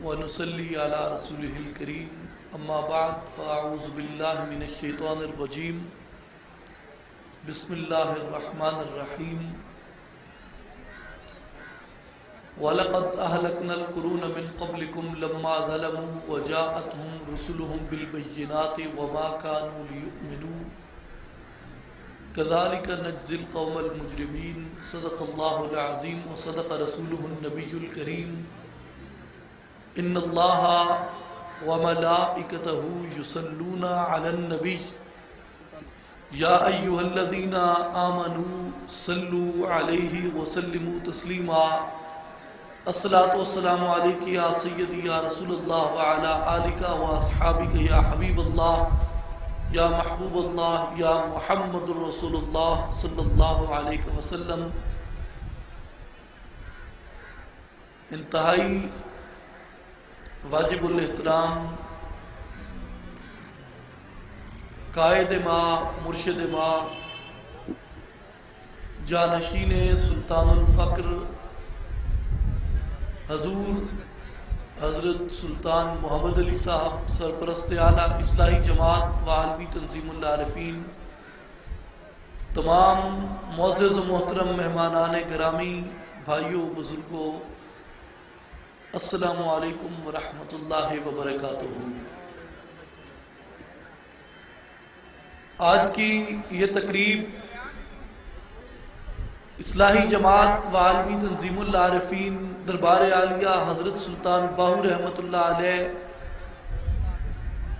ونصلي على رسوله الكريم أما بعد فأعوذ بالله من الشيطان الرجيم بسم الله الرحمن الرحيم وَلَقَدْ أَهْلَكْنَا الْقُرُونَ مِنْ قَبْلِكُمْ لَمَّا ظَلَمُوا وَجَاءَتْهُمْ رُسُلُهُمْ بِالْبَيِّنَاتِ وَمَا كَانُوا لِيُؤْمِنُوا كَذَلِكَ نَجْزِي الْقَوْمَ الْمُجْرِمِينَ صدق الله العظيم وصدق رسوله النبي الكريم إن الله وملائكته يصلون على النبي يا أيها الذين آمنوا صلوا عليه وسلموا تسليما الصلاة والسلام عليك يا سيدي يا رسول الله وعلى آلك وأصحابك يا حبيب الله یا محبوب اللہ یا محمد رسول اللہ صلی اللہ علیہ وسلم۔ انتہائی واجب الاحترام قائد ما مرشد ما جانشین سلطان الفقر حضور حضرت سلطان محمد علی صاحب سرپرست اعلیٰ اصلاحی جماعت و عالمی تنظیم العارفین، تمام معزز و محترم مہمانان گرامی، بھائیوں بزرگوں، السلام علیکم ورحمۃ اللہ وبرکاتہ۔ آج کی یہ تقریب اصلاحی جماعت و عالمی تنظیم العارفین دربار عالیہ حضرت سلطان باہو رحمۃ اللہ علیہ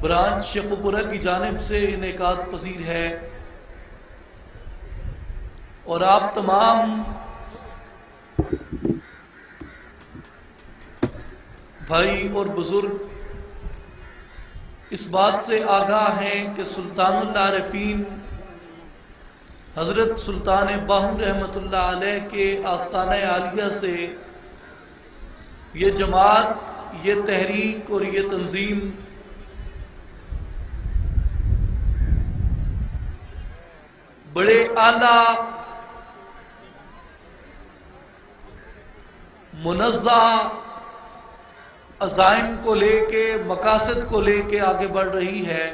برانچ شیخوپورہ کی جانب سے انعقاد پذیر ہے، اور آپ تمام بھائی اور بزرگ اس بات سے آگاہ ہیں کہ سلطان العارفین حضرت سلطان باہو رحمۃ اللہ علیہ کے آستانہ عالیہ سے یہ جماعت، یہ تحریک اور یہ تنظیم بڑے اعلیٰ منزہ عزائم کو لے کے، مقاصد کو لے کے آگے بڑھ رہی ہے،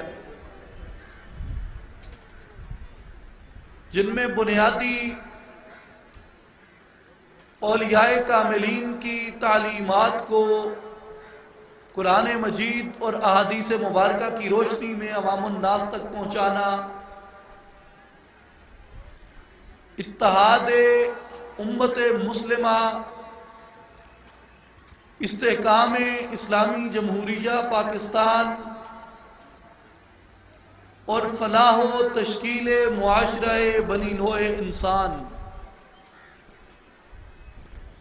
جن میں بنیادی اولیاء کاملین کی تعلیمات کو قرآن مجید اور احادیث مبارکہ کی روشنی میں عوام الناس تک پہنچانا، اتحاد امت مسلمہ، استحکام اسلامی جمہوریہ پاکستان اور فلاح و تشکیل معاشرہ بنی نوع انسان،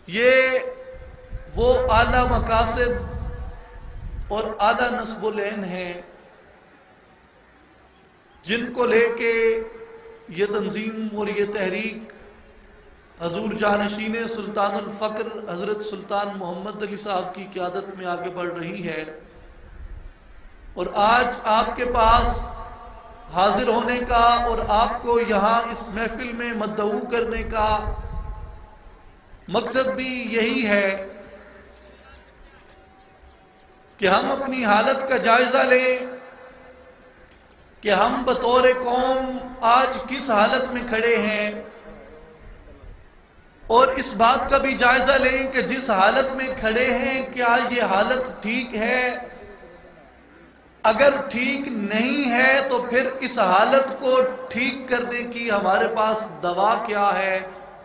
یہ وہ اعلیٰ مقاصد اور اعلیٰ نصب العین ہیں جن کو لے کے یہ تنظیم اور یہ تحریک حضور جانشین سلطان الفقر حضرت سلطان محمد علی صاحب کی قیادت میں آگے بڑھ رہی ہے۔ اور آج آپ کے پاس حاضر ہونے کا اور آپ کو یہاں اس محفل میں مدعو کرنے کا مقصد بھی یہی ہے کہ ہم اپنی حالت کا جائزہ لیں کہ ہم بطور قوم آج کس حالت میں کھڑے ہیں، اور اس بات کا بھی جائزہ لیں کہ جس حالت میں کھڑے ہیں کیا یہ حالت ٹھیک ہے، اگر ٹھیک نہیں ہے تو پھر اس حالت کو ٹھیک کرنے کی ہمارے پاس دوا کیا ہے،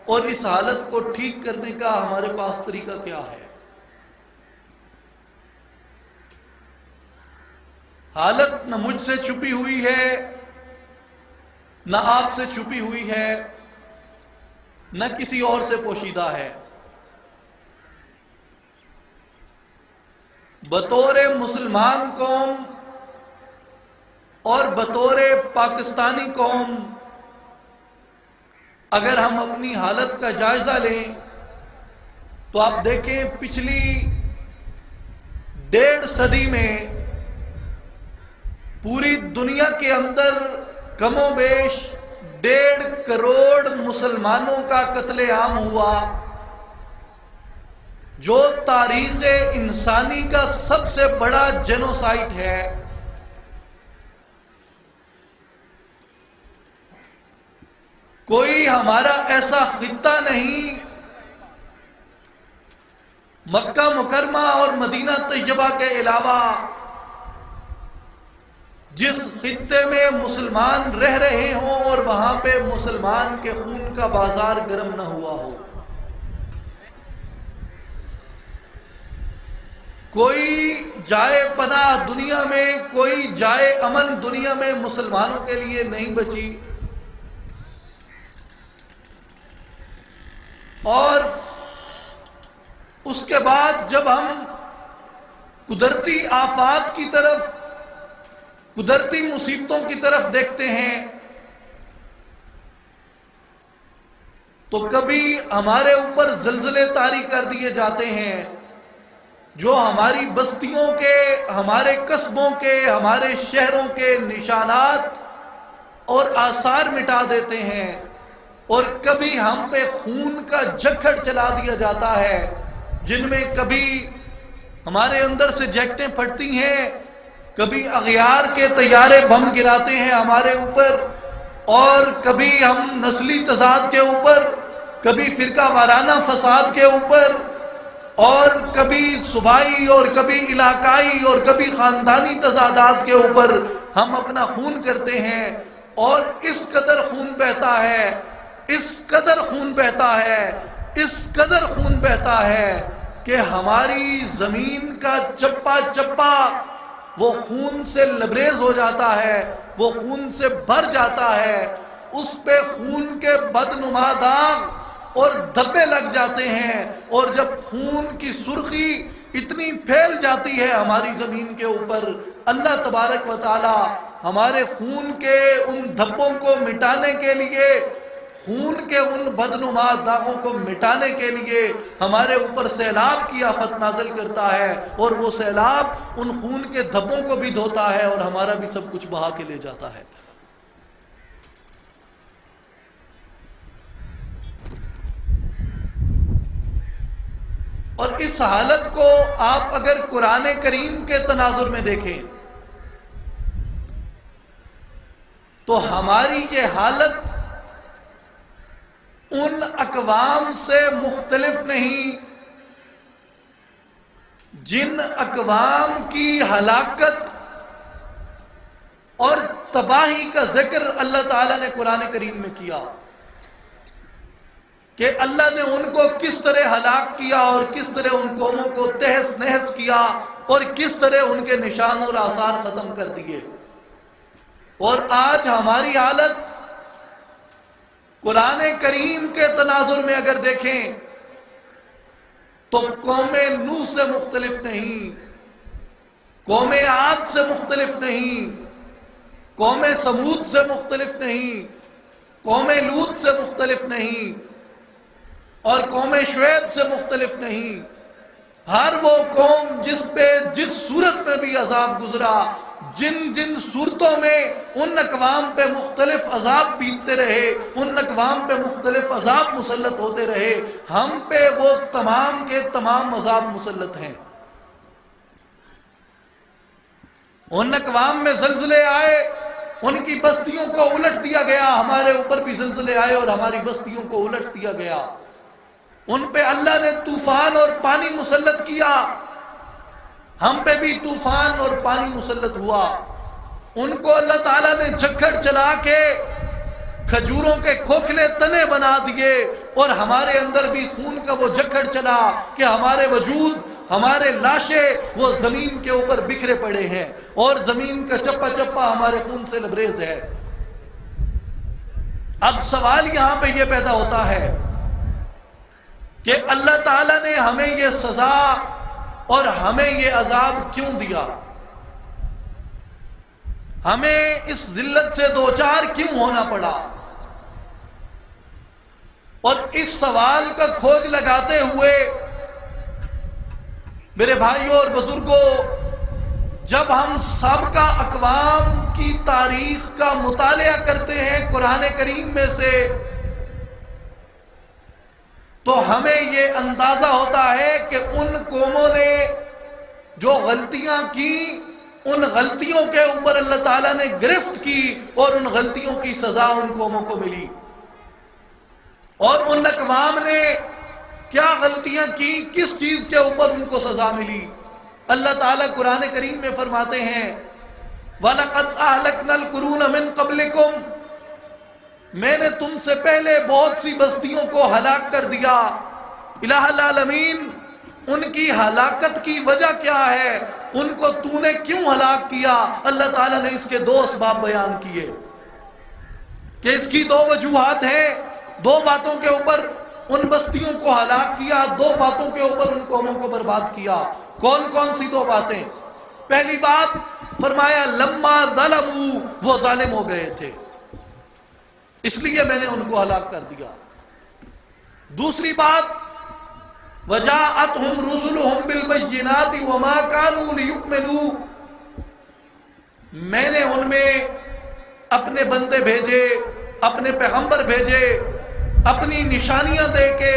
اور اس حالت کو ٹھیک کرنے کا ہمارے پاس طریقہ کیا ہے۔ حالت نہ مجھ سے چھپی ہوئی ہے، نہ آپ سے چھپی ہوئی ہے، نہ کسی اور سے پوشیدہ ہے۔ بطور مسلمان قوم اور بطور پاکستانی قوم اگر ہم اپنی حالت کا جائزہ لیں تو آپ دیکھیں پچھلی 1.5 صدی میں پوری دنیا کے اندر کم و بیش 1.5 کروڑ مسلمانوں کا قتل عام ہوا، جو تاریخ انسانی کا سب سے بڑا جینوسائٹ ہے، کوئی ہمارا ایسا خطہ نہیں مکہ مکرمہ اور مدینہ طیبہ کے علاوہ جس خطے میں مسلمان رہ رہے ہوں اور وہاں پہ مسلمان کے خون کا بازار گرم نہ ہوا ہو۔ کوئی جائے پناہ دنیا میں، کوئی جائے امن دنیا میں مسلمانوں کے لیے نہیں بچی، اور اس کے بعد جب ہم قدرتی آفات کی طرف، قدرتی مصیبتوں کی طرف دیکھتے ہیں تو کبھی ہمارے اوپر زلزلے طاری کر دیے جاتے ہیں جو ہماری بستیوں کے، ہمارے قصبوں کے، ہمارے شہروں کے نشانات اور آثار مٹا دیتے ہیں، اور کبھی ہم پہ خون کا جھکڑ چلا دیا جاتا ہے جن میں کبھی ہمارے اندر سے جیکٹیں پھٹتی ہیں، کبھی اغیار کے طیارے بم گراتے ہیں ہمارے اوپر، اور کبھی ہم نسلی تضاد کے اوپر، کبھی فرقہ وارانہ فساد کے اوپر، اور کبھی صوبائی اور کبھی علاقائی اور کبھی خاندانی تضادات کے اوپر ہم اپنا خون کرتے ہیں، اور اس قدر خون بہتا ہے، اس قدر خون بہتا ہے، اس قدر خون بہتا ہے کہ ہماری زمین کا چپا چپا وہ خون سے لبریز ہو جاتا ہے، وہ خون سے بھر جاتا ہے، اس پہ خون کے بدنما داغ اور دھبے لگ جاتے ہیں، اور جب خون کی سرخی اتنی پھیل جاتی ہے ہماری زمین کے اوپر، اللہ تبارک و تعالی ہمارے خون کے ان دھبوں کو مٹانے کے لیے، خون کے ان بدنما داغوں کو مٹانے کے لیے ہمارے اوپر سیلاب کی آفت نازل کرتا ہے، اور وہ سیلاب ان خون کے دھبوں کو بھی دھوتا ہے اور ہمارا بھی سب کچھ بہا کے لے جاتا ہے۔ اور اس حالت کو آپ اگر قرآن کریم کے تناظر میں دیکھیں تو ہماری یہ حالت ان اقوام سے مختلف نہیں جن اقوام کی ہلاکت اور تباہی کا ذکر اللہ تعالیٰ نے قرآن کریم میں کیا، کہ اللہ نے ان کو کس طرح ہلاک کیا اور کس طرح ان قوموں کو تہس نہس کیا اور کس طرح ان کے نشان اور آثار ختم کر دیے۔ اور آج ہماری حالت قرآن کریم کے تناظر میں اگر دیکھیں تو قوم نوح سے مختلف نہیں، قوم عاد سے مختلف نہیں، قوم سمود سے مختلف نہیں، قوم لوط سے مختلف نہیں، اور قوم شعیب سے مختلف نہیں۔ ہر وہ قوم جس پہ جس صورت میں بھی عذاب گزرا، جن جن صورتوں میں ان اقوام پہ مختلف عذاب بیتتے رہے، ان اقوام پہ مختلف عذاب مسلط ہوتے رہے، ہم پہ وہ تمام کے تمام عذاب مسلط ہیں۔ ان اقوام میں زلزلے آئے، ان کی بستیوں کو الٹ دیا گیا، ہمارے اوپر بھی زلزلے آئے اور ہماری بستیوں کو الٹ دیا گیا۔ ان پہ اللہ نے طوفان اور پانی مسلط کیا، ہم پہ بھی طوفان اور پانی مسلط ہوا۔ ان کو اللہ تعالیٰ نے جھکڑ چلا کے کھجوروں کے کھوکھلے تنے بنا دیے، اور ہمارے اندر بھی خون کا وہ جھکڑ چلا کہ ہمارے وجود، ہمارے لاشیں وہ زمین کے اوپر بکھرے پڑے ہیں، اور زمین کا چپا چپا ہمارے خون سے لبریز ہے۔ اب سوال یہاں پہ یہ پیدا ہوتا ہے کہ اللہ تعالیٰ نے ہمیں یہ سزا اور ہمیں یہ عذاب کیوں دیا؟ ہمیں اس ذلت سے دوچار کیوں ہونا پڑا؟ اور اس سوال کا کھوج لگاتے ہوئے میرے بھائیوں اور بزرگوں، جب ہم سابقہ اقوام کی تاریخ کا مطالعہ کرتے ہیں قرآن کریم میں سے، تو ہمیں یہ اندازہ ہوتا ہے کہ ان قوموں نے جو غلطیاں کی ان غلطیوں کے اوپر اللہ تعالیٰ نے گرفت کی اور ان غلطیوں کی سزا ان قوموں کو ملی. اور ان اقوام نے کیا غلطیاں کی، کس چیز کے اوپر ان کو سزا ملی. اللہ تعالیٰ قرآن کریم میں فرماتے ہیں وَلَقَدْ أَهْلَكْنَا الْقُرُونَ مِنْ قَبْلِكُمْ، میں نے تم سے پہلے بہت سی بستیوں کو ہلاک کر دیا. الہ العالمین، ان کی ہلاکت کی وجہ کیا ہے، ان کو تو نے کیوں ہلاک کیا؟ اللہ تعالیٰ نے اس کے 2 اسباب بیان کیے کہ اس کی 2 وجوہات ہیں. 2 باتوں کے اوپر ان بستیوں کو ہلاک کیا، 2 باتوں کے اوپر ان قوموں کو برباد کیا. کون کون سی 2 باتیں؟ پہلی بات فرمایا لما ظلموا، وہ ظالم ہو گئے تھے اس لیے میں نے ان کو ہلاک کر دیا. دوسری بات وَجَاءَتْهُمْ رُسُلُهُمْ بِالْبَيِّنَاتِ وَمَا كَانُوا لِيُؤْمِنُوا، میں نے ان میں اپنے بندے بھیجے، اپنے پیغمبر بھیجے اپنی نشانیاں دے کے،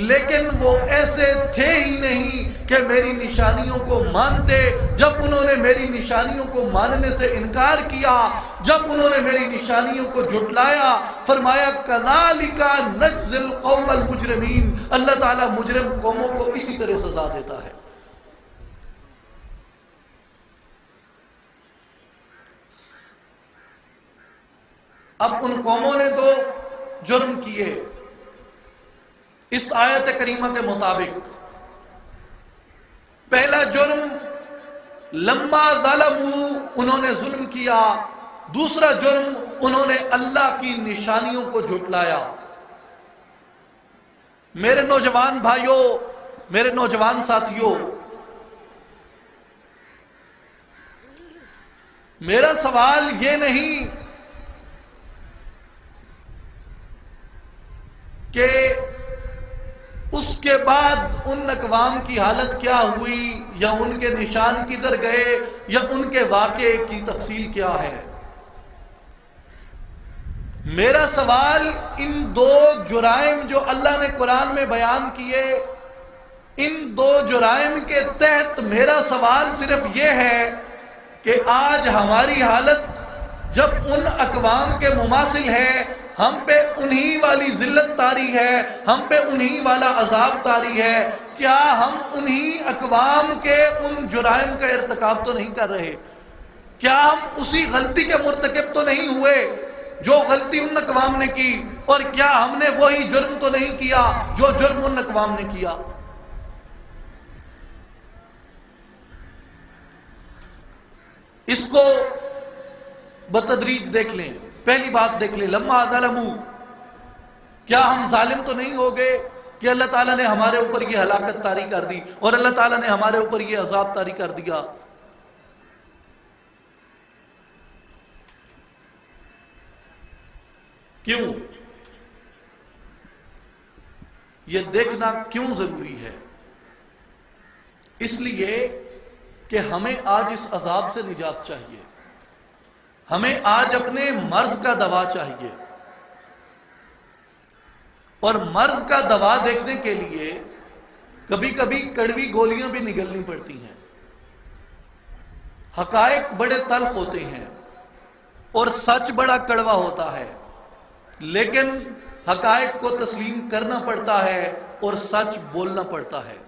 لیکن وہ ایسے تھے ہی نہیں کہ میری نشانیوں کو مانتے. جب انہوں نے میری نشانیوں کو ماننے سے انکار کیا، جب انہوں نے میری نشانیوں کو جھٹلایا، فرمایا كَذَلِكَ نَجْزِي الْقَوْمَ الْمُجْرِمِينَ، اللہ تعالیٰ مجرم قوموں کو اسی طرح سزا دیتا ہے. اب ان قوموں نے 2 جرم کیے اس آیت کریمہ کے مطابق. پہلا جرم لما ظلموا، انہوں نے ظلم کیا. دوسرا جرم انہوں نے اللہ کی نشانیوں کو جھٹلایا. میرے نوجوان بھائیوں، میرے نوجوان ساتھیوں، میرا سوال یہ نہیں کہ اس کے بعد ان اقوام کی حالت کیا ہوئی، یا ان کے نشان کدھر گئے، یا ان کے واقعے کی تفصیل کیا ہے. میرا سوال ان 2 جرائم جو اللہ نے قرآن میں بیان کیے، ان 2 جرائم کے تحت میرا سوال صرف یہ ہے کہ آج ہماری حالت جب ان اقوام کے مماثل ہے، ہم پہ انہی والی ذلت طاری ہے، ہم پہ انہی والا عذاب طاری ہے، کیا ہم انہی اقوام کے ان جرائم کا ارتکاب تو نہیں کر رہے؟ کیا ہم اسی غلطی کے مرتکب تو نہیں ہوئے جو غلطی ان اقوام نے کی؟ اور کیا ہم نے وہی جرم تو نہیں کیا جو جرم ان اقوام نے کیا؟ اس کو بتدریج دیکھ لیں. پہلی بات دیکھ لیں لما ظلموا، کیا ہم ظالم تو نہیں ہو گئے کہ اللہ تعالیٰ نے ہمارے اوپر یہ ہلاکت طاری کر دی اور اللہ تعالیٰ نے ہمارے اوپر یہ عذاب طاری کر دیا؟ کیوں؟ یہ دیکھنا کیوں ضروری ہے؟ اس لیے کہ ہمیں آج اس عذاب سے نجات چاہیے، ہمیں آج اپنے مرض کا دوا چاہیے. اور مرض کا دوا دیکھنے کے لیے کبھی کبھی کڑوی گولیاں بھی نگلنی پڑتی ہیں. حقائق بڑے تلخ ہوتے ہیں اور سچ بڑا کڑوا ہوتا ہے، لیکن حقائق کو تسلیم کرنا پڑتا ہے اور سچ بولنا پڑتا ہے.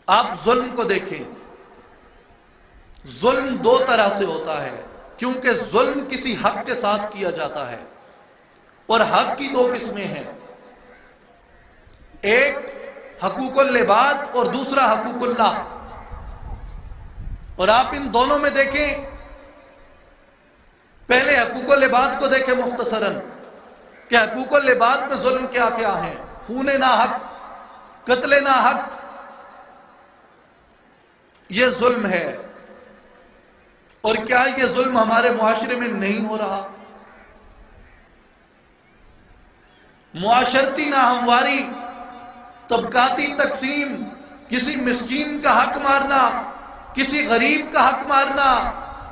آپ ظلم کو دیکھیں، ظلم 2 طرح سے ہوتا ہے، کیونکہ ظلم کسی حق کے ساتھ کیا جاتا ہے، اور حق کی 2 قسمیں ہیں، ایک حقوق العباد اور دوسرا حقوق اللہ. اور آپ ان دونوں میں دیکھیں، پہلے حقوق العباد کو دیکھیں مختصراً کہ حقوق العباد میں ظلم کیا کیا ہیں. خون ناحق، قتل ناحق، یہ ظلم ہے. اور کیا یہ ظلم ہمارے معاشرے میں نہیں ہو رہا؟ معاشرتی ناہمواری، طبقاتی تقسیم، کسی مسکین کا حق مارنا، کسی غریب کا حق مارنا،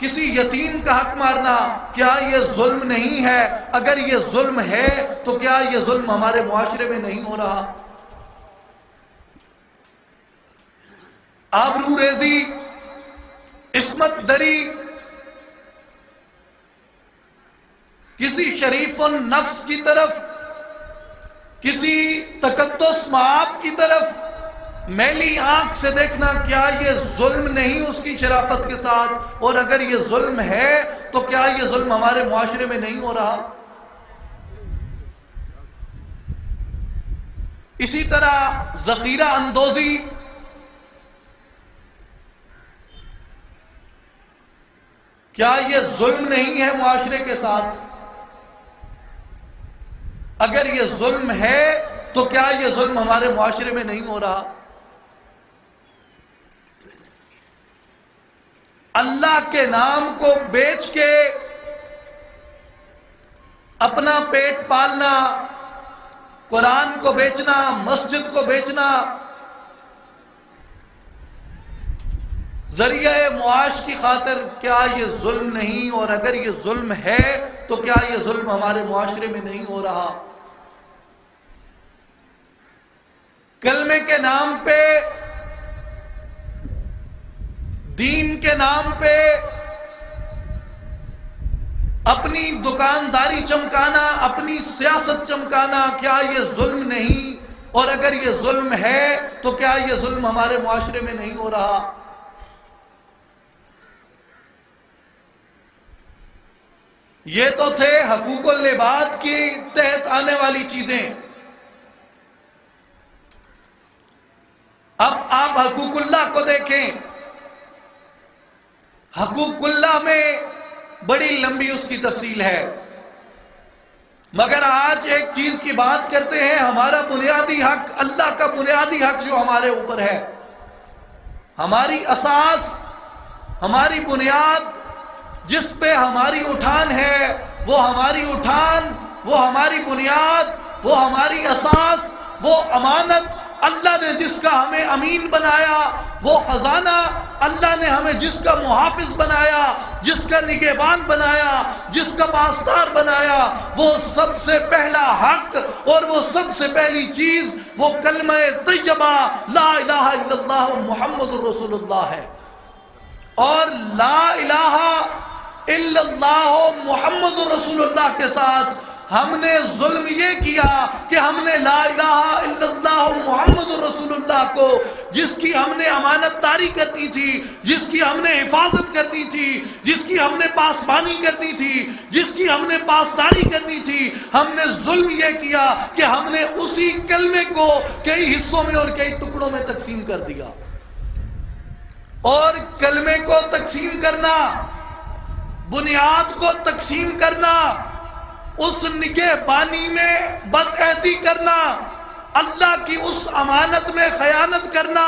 کسی یتیم کا حق مارنا، کیا یہ ظلم نہیں ہے؟ اگر یہ ظلم ہے تو کیا یہ ظلم ہمارے معاشرے میں نہیں ہو رہا؟ آبرو ریزی، عصمت دری، کسی شریف النفس کی طرف، کسی تقدس مآب کی طرف میلی آنکھ سے دیکھنا، کیا یہ ظلم نہیں اس کی شرافت کے ساتھ؟ اور اگر یہ ظلم ہے تو کیا یہ ظلم ہمارے معاشرے میں نہیں ہو رہا؟ اسی طرح ذخیرہ اندوزی، کیا یہ ظلم نہیں ہے معاشرے کے ساتھ؟ اگر یہ ظلم ہے تو کیا یہ ظلم ہمارے معاشرے میں نہیں ہو رہا؟ اللہ کے نام کو بیچ کے اپنا پیٹ پالنا، قرآن کو بیچنا، مسجد کو بیچنا، ذریعہ معاش کی خاطر، کیا یہ ظلم نہیں؟ اور اگر یہ ظلم ہے تو کیا یہ ظلم ہمارے معاشرے میں نہیں ہو رہا؟ کلمے کے نام پہ، دین کے نام پہ اپنی دکانداری چمکانا، اپنی سیاست چمکانا، کیا یہ ظلم نہیں؟ اور اگر یہ ظلم ہے تو کیا یہ ظلم ہمارے معاشرے میں نہیں ہو رہا؟ یہ تو تھے حقوق العباد کے تحت آنے والی چیزیں۔ اب آپ حقوق اللہ کو دیکھیں، حقوق اللہ میں بڑی لمبی اس کی تفصیل ہے، مگر آج ایک چیز کی بات کرتے ہیں، ہمارا بنیادی حق، اللہ کا بنیادی حق جو ہمارے اوپر ہے، ہماری اساس، ہماری بنیاد، جس پہ ہماری اٹھان ہے، وہ ہماری اٹھان، وہ ہماری بنیاد، وہ ہماری اساس، وہ امانت، اللہ نے جس کا ہمیں امین بنایا، وہ خزانہ، اللہ نے ہمیں جس کا محافظ بنایا، جس کا نگہبان بنایا، جس کا پاسدار بنایا، وہ سب سے پہلا حق اور وہ سب سے پہلی چیز وہ کلمہ طیبہ لا الہ الا اللہ محمد رسول اللہ ہے۔ اور لا الہ الا اللہ محمد رسول اللہ کے ساتھ ہم نے ظلم یہ کیا کہ ہم نے لا الہ الا اللہ محمد رسول اللہ کو، جس کی ہم نے امانت داری کرنی تھی، جس کی ہم نے حفاظت کرنی تھی، جس کی ہم نے پاسبانی کرنی تھی، جس کی ہم نے پاسداری کرنی تھی، ہم نے ظلم یہ کیا کہ ہم نے اسی کلمے کو کئی حصوں میں اور کئی ٹکڑوں میں تقسیم کر دیا۔ اور کلمے کو تقسیم کرنا، بنیاد کو تقسیم کرنا، اس نگہبانی میں بدعہدی کرنا، اللہ کی اس امانت میں خیانت کرنا،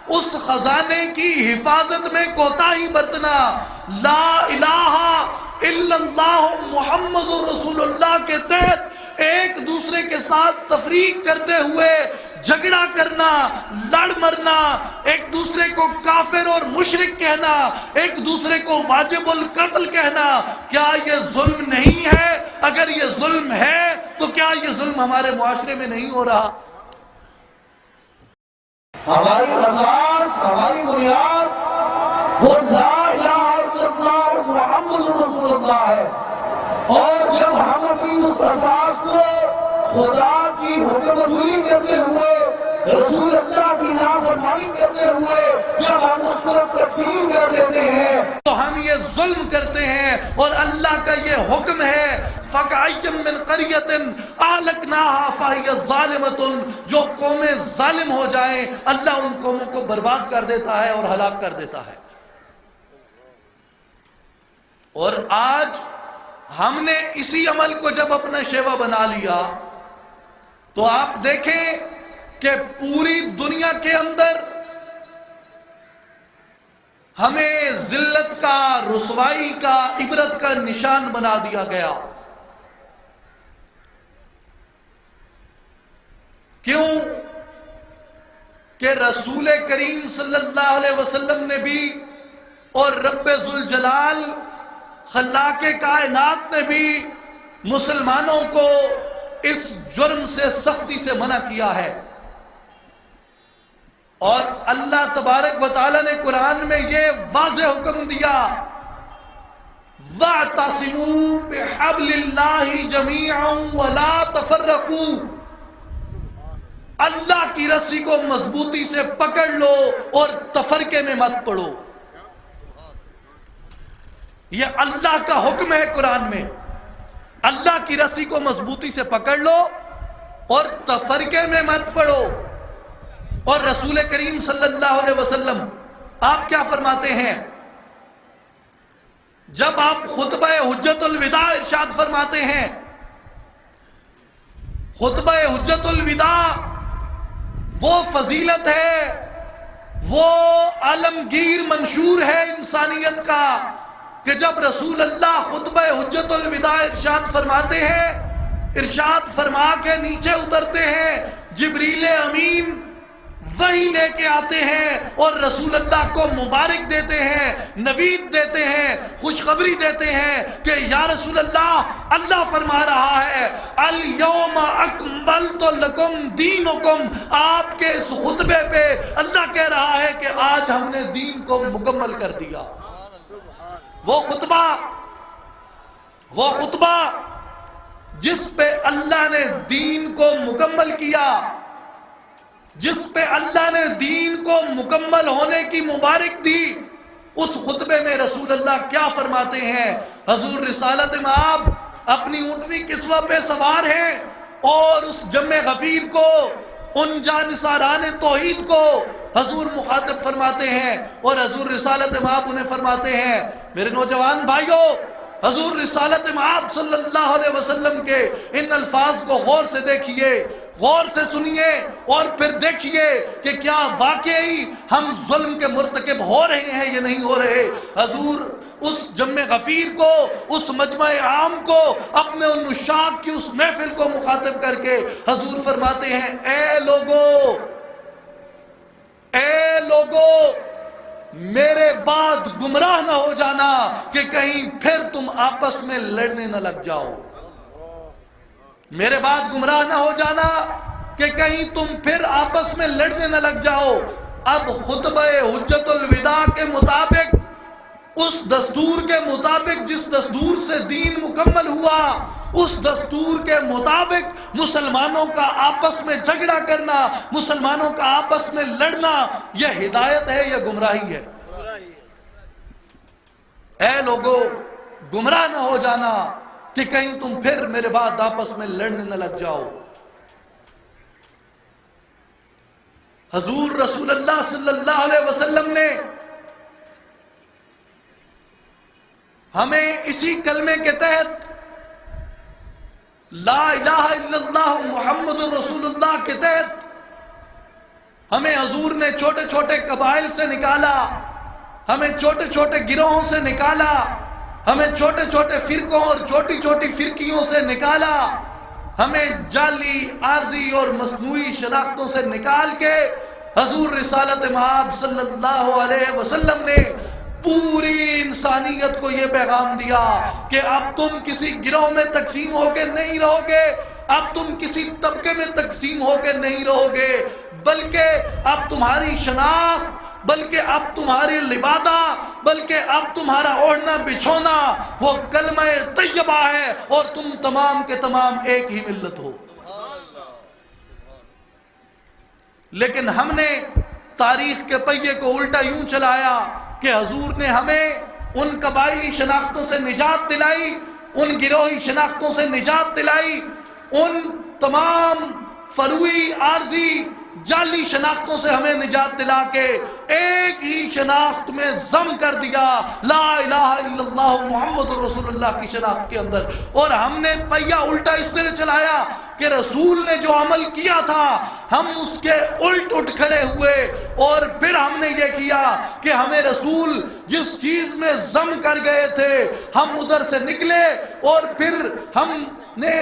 اس خزانے کی حفاظت میں کوتاہی برتنا، لا الہ الا اللہ محمد رسول اللہ کے تحت ایک دوسرے کے ساتھ تفریق کرتے ہوئے جھگڑا کرنا، لڑ مرنا، ایک دوسرے کو کافر اور مشرک کہنا، ایک دوسرے کو واجب القتل کہنا، کیا یہ ظلم نہیں ہے؟ اگر یہ ظلم ہے تو کیا یہ ظلم ہمارے معاشرے میں نہیں ہو رہا؟ ہماری اساس، ہماری بنیاد وہ لا الہ الا اللہ محمد رسول اللہ ہے، اور جب ہم اپنی اس اساس کو خدا کی حکم روی کرتے ہوئے، رسول اللہ کی نافرمانی کرتے ہوئے جب ہم اس کو تقسیم کر دیتے ہیں تو ہم یہ ظلم کرتے ہیں، اور اللہ کا یہ حکم ہے فَكَأَيٍّ مِّن قَرْيَةٍ أَهْلَكْنَاهَا فَهِيَ ظَالِمَةٌ، جو قومیں ظالم ہو جائیں اللہ ان قوموں کو برباد کر دیتا ہے اور ہلاک کر دیتا ہے۔ اور آج ہم نے اسی عمل کو جب اپنا شیوا بنا لیا تو آپ دیکھیں کہ پوری دنیا کے اندر ہمیں ذلت کا، رسوائی کا، عبرت کا نشان بنا دیا گیا۔ کیوں؟ کہ رسول کریم صلی اللہ علیہ وسلم نے بھی اور رب ذوالجلال خلاق کائنات نے بھی مسلمانوں کو اس جرم سے سختی سے منع کیا ہے. اور اللہ تبارک و تعالی نے قرآن میں یہ واضح حکم دیا وَاعْتَصِمُوا بِحَبْلِ اللَّهِ جَمِيعًا وَلَا تَفَرَّقُوا. اللہ کی رسی کو مضبوطی سے پکڑ لو اور تفرقے میں مت پڑو. یہ اللہ کا حکم ہے قرآن میں. اللہ کی رسی کو مضبوطی سے پکڑ لو اور تفرقے میں مت پڑو. اور رسول کریم صلی اللہ علیہ وسلم آپ کیا فرماتے ہیں؟ جب آپ خطبہ حجت الوداع ارشاد فرماتے ہیں، خطبہ حجت الوداع وہ فضیلت ہے، وہ عالمگیر منشور ہے انسانیت کا کہ جب رسول اللہ خطبہ حجت الوداع ارشاد فرماتے ہیں، ارشاد فرما کے نیچے اترتے ہیں، جبریل امین وہی لے کے آتے ہیں اور رسول اللہ کو مبارک دیتے ہیں، نوید دیتے ہیں، خوشخبری دیتے ہیں کہ یا رسول اللہ، اللہ فرما رہا ہے الیوم اکملت لکم دینکم. آپ کے اس خطبے پہ اللہ کہہ رہا ہے کہ آج ہم نے دین کو مکمل کر دیا. وہ خطبہ جس پہ اللہ نے دین کو مکمل کیا، جس پہ اللہ نے دین کو مکمل ہونے کی مبارک دی، اس خطبے میں رسول اللہ کیا فرماتے ہیں؟ حضور رسالت مآب اپنی اونٹنی کسوہ پہ سوار ہیں اور اس جم غفیر کو، ان جانثاران توحید کو حضور مخاطب فرماتے ہیں، اور حضور رسالت مآب انہیں فرماتے ہیں میرے نوجوان بھائیوں، حضور رسالت مآب صلی اللہ علیہ وسلم کے ان الفاظ کو غور سے دیکھیے، غور سے سنیے اور پھر دیکھیے کہ کیا واقعی ہم ظلم کے مرتکب ہو رہے ہیں یا نہیں ہو رہے. حضور اس جم غفیر کو، اس مجمع عام کو، اپنے ان نشاق کی اس محفل کو مخاطب کر کے حضور فرماتے ہیں اے لوگو میرے بعد گمراہ نہ ہو جانا کہ کہیں پھر تم آپس میں لڑنے نہ لگ جاؤ. میرے بعد گمراہ نہ ہو جانا کہ کہیں تم پھر آپس میں لڑنے نہ لگ جاؤ. اب خطبہ حجت الوداع کے مطابق، اس دستور کے مطابق جس دستور سے دین مکمل ہوا، اس دستور کے مطابق مسلمانوں کا آپس میں جھگڑا کرنا، مسلمانوں کا آپس میں لڑنا، یہ ہدایت ہے یا گمراہی ہے؟ اے لوگو گمراہ نہ ہو جانا کہ کہیں تم پھر میرے بعد آپس میں لڑنے نہ لگ جاؤ. حضور رسول اللہ صلی اللہ علیہ وسلم نے ہمیں اسی کلمے کے تحت، لا الہ الا اللہ محمد رسول اللہ کے تحت، ہمیں حضور نے چھوٹے چھوٹے قبائل سے نکالا، ہمیں چھوٹے چھوٹے گروہوں سے نکالا، ہمیں چھوٹے چھوٹے فرقوں اور چھوٹی چھوٹی فرقیوں سے نکالا، ہمیں جعلی، عارضی اور مصنوعی شناختوں سے نکال کے حضور رسالت مآب صلی اللہ علیہ وسلم نے پوری انسانیت کو یہ پیغام دیا کہ اب تم کسی گروہ میں تقسیم ہو کے نہیں رہو گے، اب تم کسی طبقے میں تقسیم ہو کے نہیں رہو گے، بلکہ اب تمہاری شناخت، بلکہ اب تمہاری لبادہ، بلکہ اب تمہارا اوڑھنا بچھونا وہ کلمہ طیبہ ہے، اور تم تمام کے تمام ایک ہی ملت ہو. لیکن ہم نے تاریخ کے پہیے کو الٹا یوں چلایا کہ حضور نے ہمیں ان قبائلی شناختوں سے نجات دلائی، ان گروہی شناختوں سے نجات دلائی، ان تمام فروعی، عارضی، جعلی شناختوں سے ہمیں نجات دلا کے ایک ہی شناخت میں ضم کر دیا، لا الہ الا اللہ محمد رسول اللہ کی شناخت کے اندر. اور ہم نے پہیہ الٹا اس طرح چلایا کہ رسول نے جو عمل کیا تھا ہم اس کے الٹ اٹھ کھڑے ہوئے، اور پھر ہم نے یہ کیا کہ ہمیں رسول جس چیز میں ضم کر گئے تھے ہم ادھر سے نکلے، اور پھر ہم نے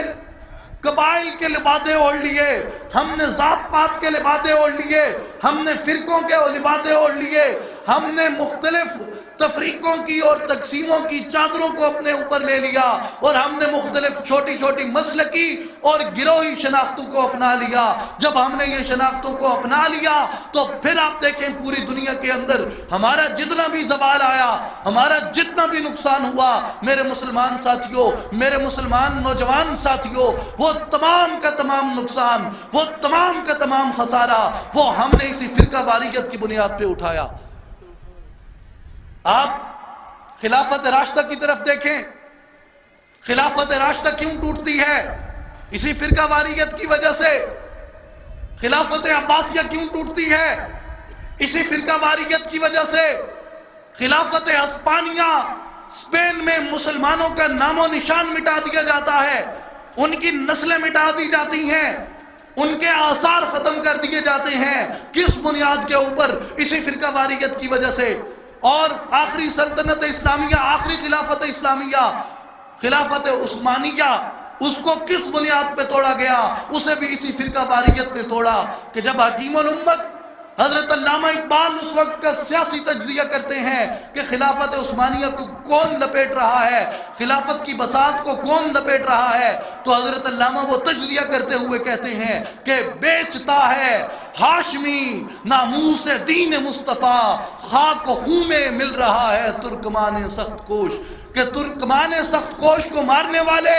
قبائل کے لبادے اوڑھ لیے، ہم نے ذات پات کے لبادے اوڑھ لیے، ہم نے فرقوں کے لبادے اوڑھ لیے، ہم نے مختلف تفریقوں کی اور تقسیموں کی چادروں کو اپنے اوپر لے لیا اور ہم نے مختلف چھوٹی چھوٹی مسلکی اور گروہی شناختوں کو اپنا لیا۔ جب ہم نے یہ شناختوں کو اپنا لیا تو پھر آپ دیکھیں پوری دنیا کے اندر ہمارا جتنا بھی زوال آیا، ہمارا جتنا بھی نقصان ہوا، میرے مسلمان ساتھیوں، میرے مسلمان نوجوان ساتھیوں، وہ تمام کا تمام نقصان، وہ تمام کا تمام خسارہ وہ ہم نے اسی فرقہ واریت کی بنیاد پہ اٹھایا۔ آپ خلافت راشدہ کی طرف دیکھیں، خلافت راشدہ کیوں ٹوٹتی ہے؟ اسی فرقہ واریت کی وجہ سے۔ خلافت عباسیہ کیوں ٹوٹتی ہے؟ اسی فرقہ واریت کی وجہ سے۔ خلافت ہسپانیہ، اسپین میں مسلمانوں کا نام و نشان مٹا دیا جاتا ہے، ان کی نسلیں مٹا دی جاتی ہیں، ان کے آثار ختم کر دیے جاتے ہیں۔ کس بنیاد کے اوپر؟ اسی فرقہ واریت کی وجہ سے۔ اور آخری سلطنت اسلامیہ، آخری خلافت اسلامیہ، خلافت عثمانیہ، اس کو کس بنیاد پہ توڑا گیا؟ اسے بھی اسی فرقہ واریت نے توڑا کہ جب حکیم الامت حضرت علامہ اقبال اس وقت کا سیاسی تجزیہ کرتے ہیں کہ خلافت عثمانیہ کو کون لپیٹ رہا ہے، خلافت کی بساط کو کون لپیٹ رہا ہے، تو حضرت علامہ وہ تجزیہ کرتے ہوئے کہتے ہیں کہ بیچتا ہے ہاشمی ناموس دین مصطفیٰ، خاک و خون میں مل رہا ہے ترکمان سخت کوش، کہ ترکمان سخت کوش کو مارنے والے،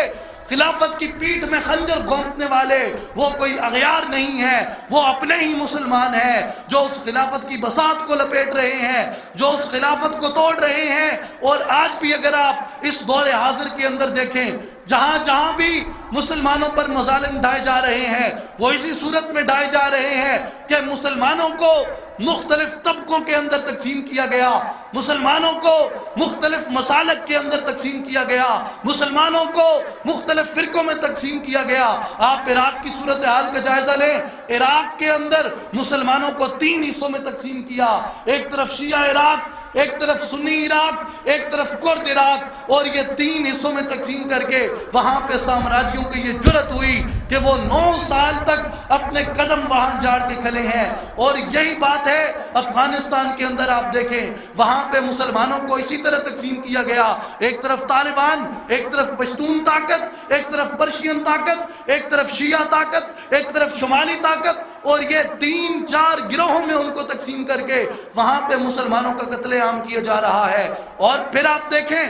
خلافت کی پیٹھ میں خنجر گھونپنے والے، وہ کوئی اغیار نہیں ہے، وہ اپنے ہی مسلمان ہیں جو اس خلافت کی بساط کو لپیٹ رہے ہیں، جو اس خلافت کو توڑ رہے ہیں۔ اور آج بھی اگر آپ اس دور حاضر کے اندر دیکھیں، جہاں جہاں بھی مسلمانوں پر مظالم ڈھائے جا رہے ہیں، وہ اسی صورت میں ڈھائے جا رہے ہیں کہ مسلمانوں کو مختلف طبقوں کے اندر تقسیم کیا گیا، مسلمانوں کو مختلف مسالک کے اندر تقسیم کیا گیا، مسلمانوں کو مختلف فرقوں میں تقسیم کیا گیا۔ آپ عراق کی صورتحال کا جائزہ لیں، عراق کے اندر مسلمانوں کو 3 حصوں میں تقسیم کیا، ایک طرف شیعہ عراق، ایک طرف سنی عراق، ایک طرف کرد عراق، اور یہ 3 حصوں میں تقسیم کر کے وہاں پہ سامراجیوں کی یہ جرت ہوئی کہ وہ 9 سال تک اپنے قدم وہاں جاڑ کے کھلے ہیں۔ اور یہی بات ہے افغانستان کے اندر، آپ دیکھیں وہاں پہ مسلمانوں کو اسی طرح تقسیم کیا گیا، ایک طرف طالبان، ایک طرف پشتون طاقت، ایک طرف پرشین طاقت، ایک طرف شیعہ طاقت، ایک طرف شمالی طاقت، اور یہ 3-4 گروہوں میں ان کو تقسیم کر کے وہاں پہ مسلمانوں کا قتل عام کیا جا رہا ہے۔ اور پھر آپ دیکھیں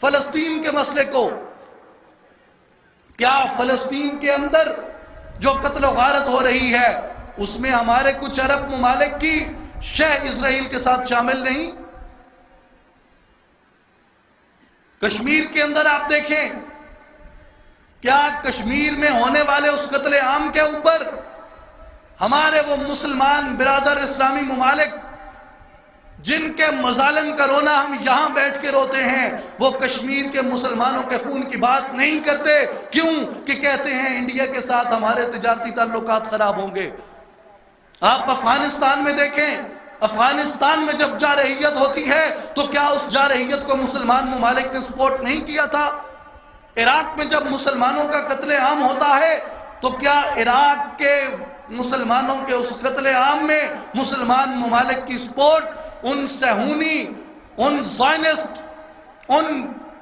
فلسطین کے مسئلے کو، کیا فلسطین کے اندر جو قتل و غارت ہو رہی ہے اس میں ہمارے کچھ عرب ممالک کی شہ اسرائیل کے ساتھ شامل نہیں؟ کشمیر کے اندر آپ دیکھیں، کیا کشمیر میں ہونے والے اس قتل عام کے اوپر ہمارے وہ مسلمان برادر اسلامی ممالک جن کے مظالم کا رونا ہم یہاں بیٹھ کے روتے ہیں، وہ کشمیر کے مسلمانوں کے خون کی بات نہیں کرتے؟ کیوں کہ کہتے ہیں انڈیا کے ساتھ ہمارے تجارتی تعلقات خراب ہوں گے۔ آپ افغانستان میں دیکھیں، افغانستان میں جب جارحیت ہوتی ہے تو کیا اس جارحیت کو مسلمان ممالک نے سپورٹ نہیں کیا تھا؟ عراق میں جب مسلمانوں کا قتل عام ہوتا ہے تو کیا عراق کے مسلمانوں کے اس قتل عام میں مسلمان ممالک کی سپورٹ ان صہیونی، ان زائنسٹ، ان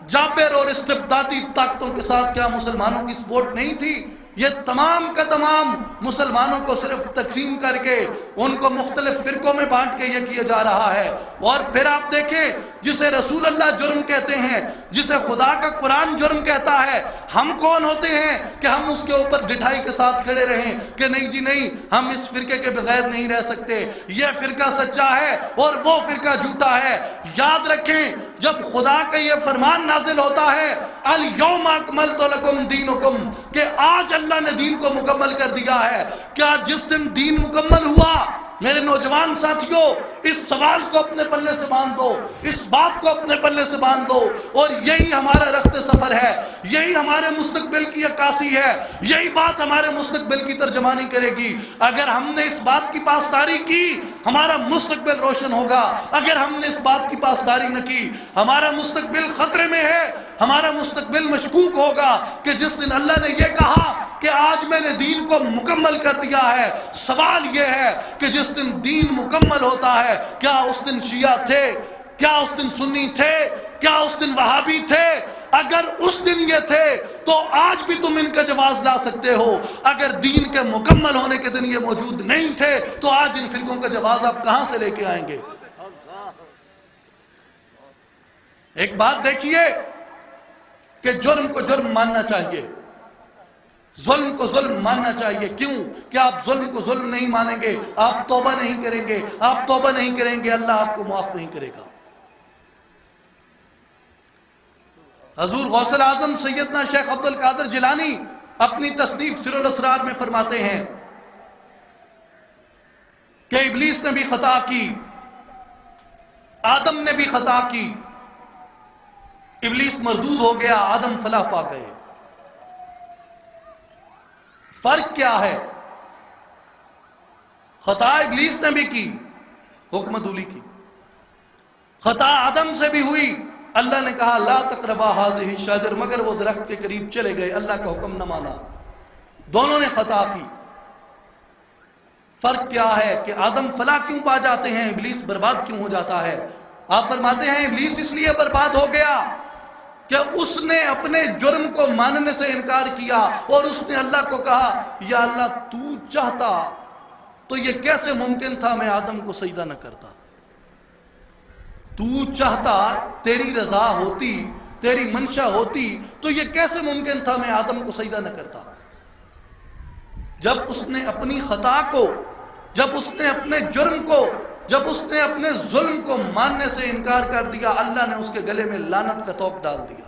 جابر اور استبدادی طاقتوں کے ساتھ کیا مسلمانوں کی سپورٹ نہیں تھی؟ یہ تمام کا تمام مسلمانوں کو صرف تقسیم کر کے ان کو مختلف فرقوں میں بانٹ کے یہ کیا جا رہا ہے۔ اور پھر آپ دیکھیں جسے رسول اللہ جرم کہتے ہیں، جسے خدا کا قرآن جرم کہتا ہے، ہم کون ہوتے ہیں کہ ہم اس کے اوپر ڈٹھائی کے ساتھ کھڑے رہیں کہ نہیں جی نہیں، ہم اس فرقے کے بغیر نہیں رہ سکتے، یہ فرقہ سچا ہے اور وہ فرقہ جھوٹا ہے۔ یاد رکھیں جب خدا کا یہ فرمان نازل ہوتا ہے الیوم اکملت لکم دینکم، کہ آج اللہ نے دین کو مکمل کر دیا ہے، کیا جس دن دین مکمل ہوا، میرے نوجوان ساتھیوں اس سوال کو اپنے پلے سے باندھ دو، اس بات کو اپنے پلے سے باندھ دو، اور یہی ہمارا رخت سفر ہے، یہی ہمارے مستقبل کی عکاسی ہے، یہی بات ہمارے مستقبل کی ترجمانی کرے گی۔ اگر ہم نے اس بات کی پاسداری کی ہمارا مستقبل روشن ہوگا، اگر ہم نے اس بات کی پاسداری نہ کی ہمارا مستقبل خطرے میں ہے، ہمارا مستقبل مشکوک ہوگا کہ جس دن اللہ نے یہ کہا کہ آج میں نے دین کو مکمل کر دیا ہے، سوال یہ ہے کہ جس دن دین مکمل ہوتا ہے کیا اس دن شیعہ تھے، کیا اس دن سنی تھے؟ کیا اس دن وہابی تھے؟ اگر اس دن یہ تھے تو آج بھی تم ان کا جواز لا سکتے ہو. اگر دین کے مکمل ہونے کے دن یہ موجود نہیں تھے تو آج ان فرقوں کا جواز آپ کہاں سے لے کے آئیں گے؟ ایک بات دیکھیے کہ جرم کو جرم ماننا چاہیے، ظلم کو ظلم ماننا چاہیے. کیوں کہ آپ ظلم کو ظلم نہیں مانیں گے، آپ توبہ نہیں کریں گے، آپ توبہ نہیں کریں گے، اللہ آپ کو معاف نہیں کرے گا. حضور غوث اعظم سیدنا شیخ عبد القادر جیلانی اپنی تصنیف سر الاسرار میں فرماتے ہیں کہ ابلیس نے بھی خطا کی، آدم نے بھی خطا کی، ابلیس مردود ہو گیا، آدم فلاح پا گئے. فرق کیا ہے؟ خطا ابلیس نے بھی کی، حکم دولی کی. خطا آدم سے بھی ہوئی، اللہ نے کہا لا تقربا هذه الشجر، مگر وہ درخت کے قریب چلے گئے، اللہ کا حکم نہ مانا. دونوں نے خطا کی. فرق کیا ہے کہ آدم فلاح کیوں پا جاتے ہیں، ابلیس برباد کیوں ہو جاتا ہے؟ آپ فرماتے ہیں ابلیس اس لیے برباد ہو گیا کہ اس نے اپنے جرم کو ماننے سے انکار کیا اور اس نے اللہ کو کہا یا اللہ تو چاہتا تو یہ کیسے ممکن تھا میں آدم کو سجدہ نہ کرتا. تو چاہتا، تیری رضا ہوتی، تیری منشا ہوتی تو یہ کیسے ممکن تھا میں آدم کو سجدہ نہ کرتا. جب اس نے اپنی خطا کو، جب اس نے اپنے جرم کو، جب اس نے اپنے ظلم کو ماننے سے انکار کر دیا، اللہ نے اس کے گلے میں لعنت کا توق ڈال دیا.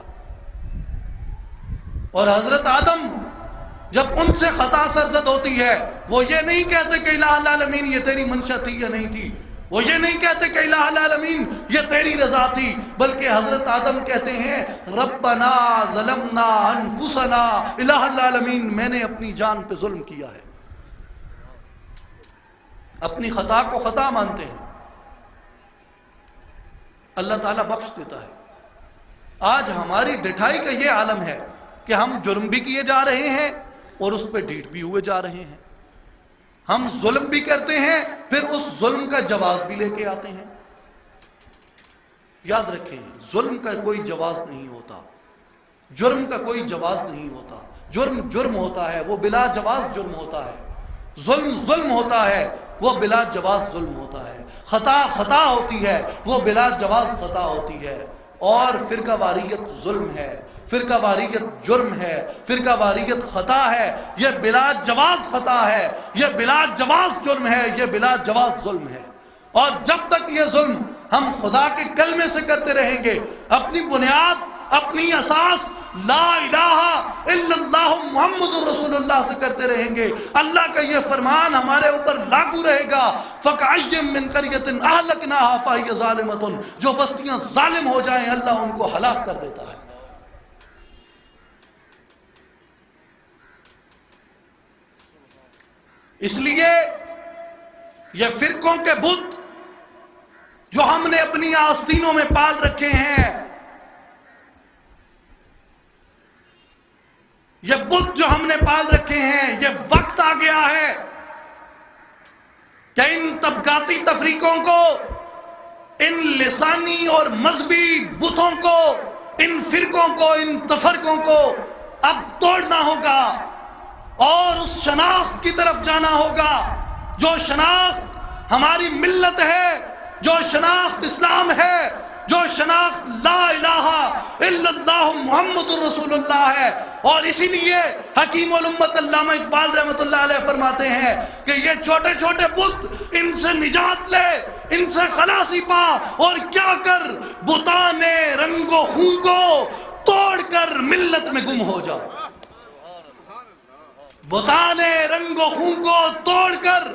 اور حضرت آدم جب ان سے خطا سرزد ہوتی ہے وہ یہ نہیں کہتے کہ الہ العالمین یہ تیری منشا تھی یا نہیں تھی، وہ یہ نہیں کہتے کہ الہ العالمین یہ تیری رضا تھی، بلکہ حضرت آدم کہتے ہیں ربنا ظلمنا انفسنا، الہ العالمین میں نے اپنی جان پہ ظلم کیا ہے. اپنی خطا کو خطا مانتے ہیں، اللہ تعالیٰ بخش دیتا ہے. آج ہماری ڈٹھائی کا یہ عالم ہے کہ ہم جرم بھی کیے جا رہے ہیں اور اس پہ ڈیٹ بھی ہوئے جا رہے ہیں. ہم ظلم بھی کرتے ہیں پھر اس ظلم کا جواز بھی لے کے آتے ہیں. یاد رکھیں ظلم کا کوئی جواز نہیں ہوتا، جرم کا کوئی جواز نہیں ہوتا. جرم جرم ہوتا ہے، وہ بلا جواز جرم ہوتا ہے. ظلم ظلم ہوتا ہے، وہ بلا جواز ظلم ہوتا ہے. خطا خطا ہوتی ہے، وہ بلا جواز خطا ہوتی ہے. اور فرقہ واریت ظلم ہے، فرقہ واریت جرم ہے، فرقہ واریت خطا ہے. یہ بلا جواز خطا ہے، یہ بلا جواز جرم ہے، یہ بلا جواز ظلم ہے. اور جب تک یہ ظلم ہم خدا کے کلمے سے کرتے رہیں گے، اپنی بنیاد، اپنی اساس لا الہ الا اللہ محمد رسول اللہ سے کرتے رہیں گے، اللہ کا یہ فرمان ہمارے اوپر لاگو رہے گا. فَكَأَيٍّ مِّن قَرْيَةٍ أَهْلَكْنَاهَا فَهِيَ ظَالِمَةٌ، جو بستیاں ظالم ہو جائیں اللہ ان کو ہلاک کر دیتا ہے. اس لیے یہ فرقوں کے بت جو ہم نے اپنی آستینوں میں پال رکھے ہیں، یہ بت جو ہم نے پال رکھے ہیں، یہ وقت آ گیا ہے کہ ان طبقاتی تفریقوں کو، ان لسانی اور مذہبی بتوں کو، ان فرقوں کو، ان تفرقوں کو اب توڑنا ہوگا اور اس شناخت کی طرف جانا ہوگا جو شناخت ہماری ملت ہے، جو شناخت اسلام ہے، جو شناخت لا الہ الا اللہ محمد رسول اللہ ہے. اور اسی لیے حکیم الامت علامہ اقبال رحمۃ اللہ علیہ فرماتے ہیں کہ یہ چھوٹے چھوٹے بت، ان سے نجات لے، ان سے خلاصی پا، اور کیا کر بتان رنگ و خون کو توڑ کر ملت میں گم ہو جا. بتان رنگ و خون کو توڑ کر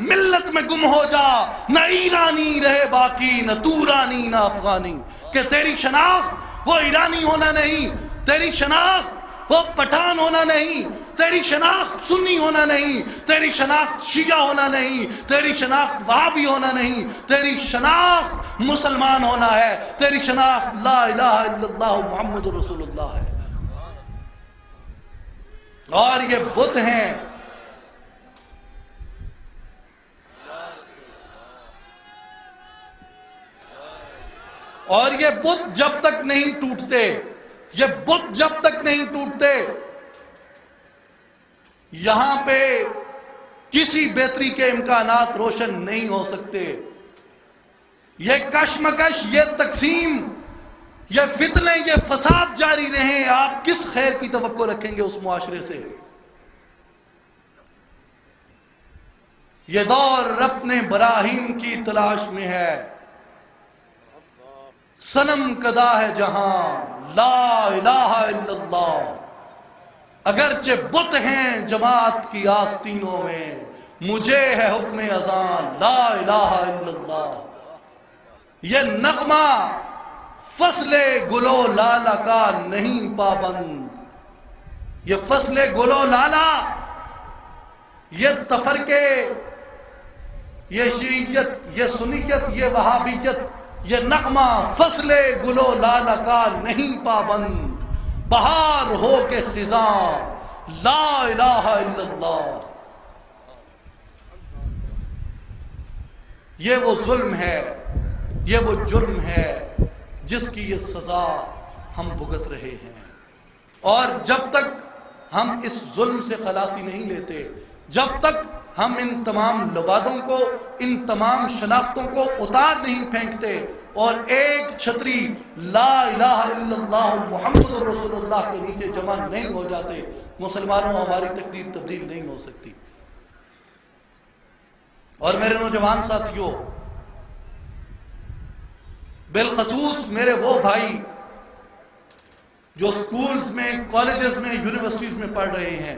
ملت میں گم ہو جا. نہ ایرانی رہے باقی، نہ تورانی نہ افغانی. کہ تیری شناخت وہ ایرانی ہونا نہیں، تیری شناخت وہ پٹھان ہونا نہیں، تیری شناخت سنی ہونا نہیں، تیری شناخت شیعہ ہونا نہیں، تیری شناخت وہابی ہونا نہیں، تیری شناخت مسلمان ہونا ہے، تیری شناخت لا الہ الا اللہ محمد رسول اللہ ہے. اور یہ بت ہیں اور یہ بت جب تک نہیں ٹوٹتے، یہ بت جب تک نہیں ٹوٹتے، یہاں پہ کسی بہتری کے امکانات روشن نہیں ہو سکتے۔ یہ کشمکش، یہ تقسیم، یہ فتنے، یہ فساد جاری رہیں، آپ کس خیر کی توقع رکھیں گے اس معاشرے سے؟ یہ دور اپنے براہیم کی تلاش میں ہے، صنم کدا ہے جہاں لا الہ الا اللہ، اگرچہ بت ہیں جماعت کی آستینوں میں، مجھے ہے حکم اذان لا الہ الا اللہ۔ یہ نغمہ فصل گل و لالا کا نہیں پابند، یہ فصل گل و لالا، یہ تفرقے، یہ شیعیت، یہ سنیت، یہ وہابیت، یہ نغمہ فصل گل و لالا کا نہیں پابند، بہار ہو کے خزاں لا الہ الا اللہ۔ یہ وہ ظلم ہے، یہ وہ جرم ہے جس کی یہ سزا ہم بھگت رہے ہیں، اور جب تک ہم اس ظلم سے خلاصی نہیں لیتے، جب تک ہم ان تمام لبادوں کو، ان تمام شناختوں کو اتار نہیں پھینکتے اور ایک چھتری لا الہ الا اللہ محمد رسول اللہ کے نیچے جمع نہیں ہو جاتے، مسلمانوں ہماری تقدیر تبدیل نہیں ہو سکتی۔ اور میرے نوجوان ساتھیوں، بالخصوص میرے وہ بھائی جو سکولز میں، کالجز میں، یونیورسٹیز میں پڑھ رہے ہیں،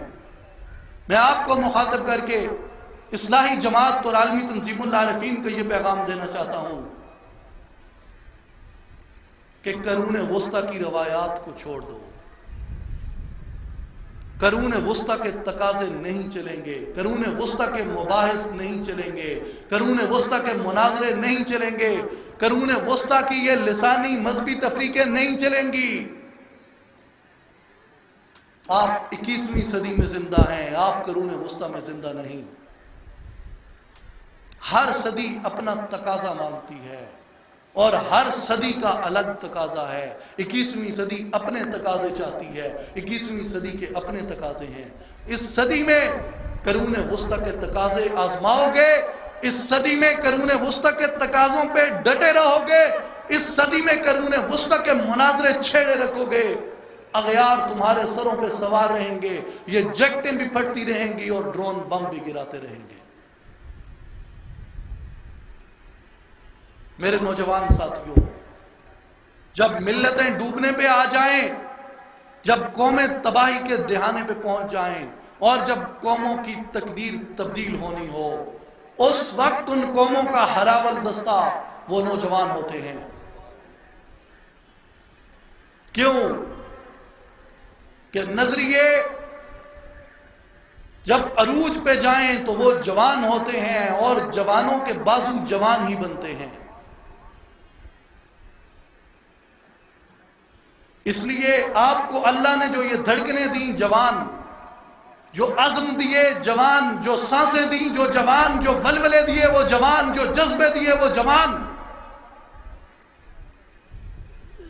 میں آپ کو مخاطب کر کے اصلاحی جماعت اور عالمی تنظیم العارفین کو یہ پیغام دینا چاہتا ہوں کہ قرون وسطیٰ کی روایات کو چھوڑ دو۔ قرون وسطیٰ کے تقاضے نہیں چلیں گے، قرون وسطیٰ کے مباحث نہیں چلیں گے، قرون وسطیٰ کے مناظرے نہیں چلیں گے، قرون وسطیٰ کی یہ لسانی مذہبی تفریقیں نہیں چلیں گی۔ آپ 21ویں صدی میں زندہ ہیں، آپ قرون وسطیٰ میں زندہ نہیں۔ ہر صدی اپنا تقاضا مانگتی ہے اور ہر صدی کا الگ تقاضا ہے۔ 21ویں صدی اپنے تقاضے چاہتی ہے، 21ویں صدی کے اپنے تقاضے ہیں۔ اس صدی میں قرون وسطیٰ کے تقاضے آزماؤ گے، اس صدی میں قرون وسطیٰ کے تقاضوں پہ ڈٹے رہو گے، اس صدی میں قرون وسطیٰ کے مناظرے چھیڑے رکھو گے، اغیار تمہارے سروں پہ سوار رہیں گے، یہ جیکٹیں بھی پھٹتی رہیں گی اور ڈرون بم بھی گراتے رہیں گے۔ میرے نوجوان ساتھیوں، جب ملتیں ڈوبنے پہ آ جائیں، جب قومیں تباہی کے دہانے پہ پہنچ جائیں، اور جب قوموں کی تقدیر تبدیل ہونی ہو، اس وقت ان قوموں کا ہراول دستہ وہ نوجوان ہوتے ہیں۔ کیوں؟ کہ نظریے جب عروج پہ جائیں تو وہ جوان ہوتے ہیں، اور جوانوں کے بازو جوان ہی بنتے ہیں۔ اس لیے آپ کو اللہ نے جو یہ دھڑکنیں دیں جوان، جو عزم دیے جوان، جو سانسیں دیں جو جوان، جو ولولے دیے وہ جوان، جو جذبے دیے وہ جوان،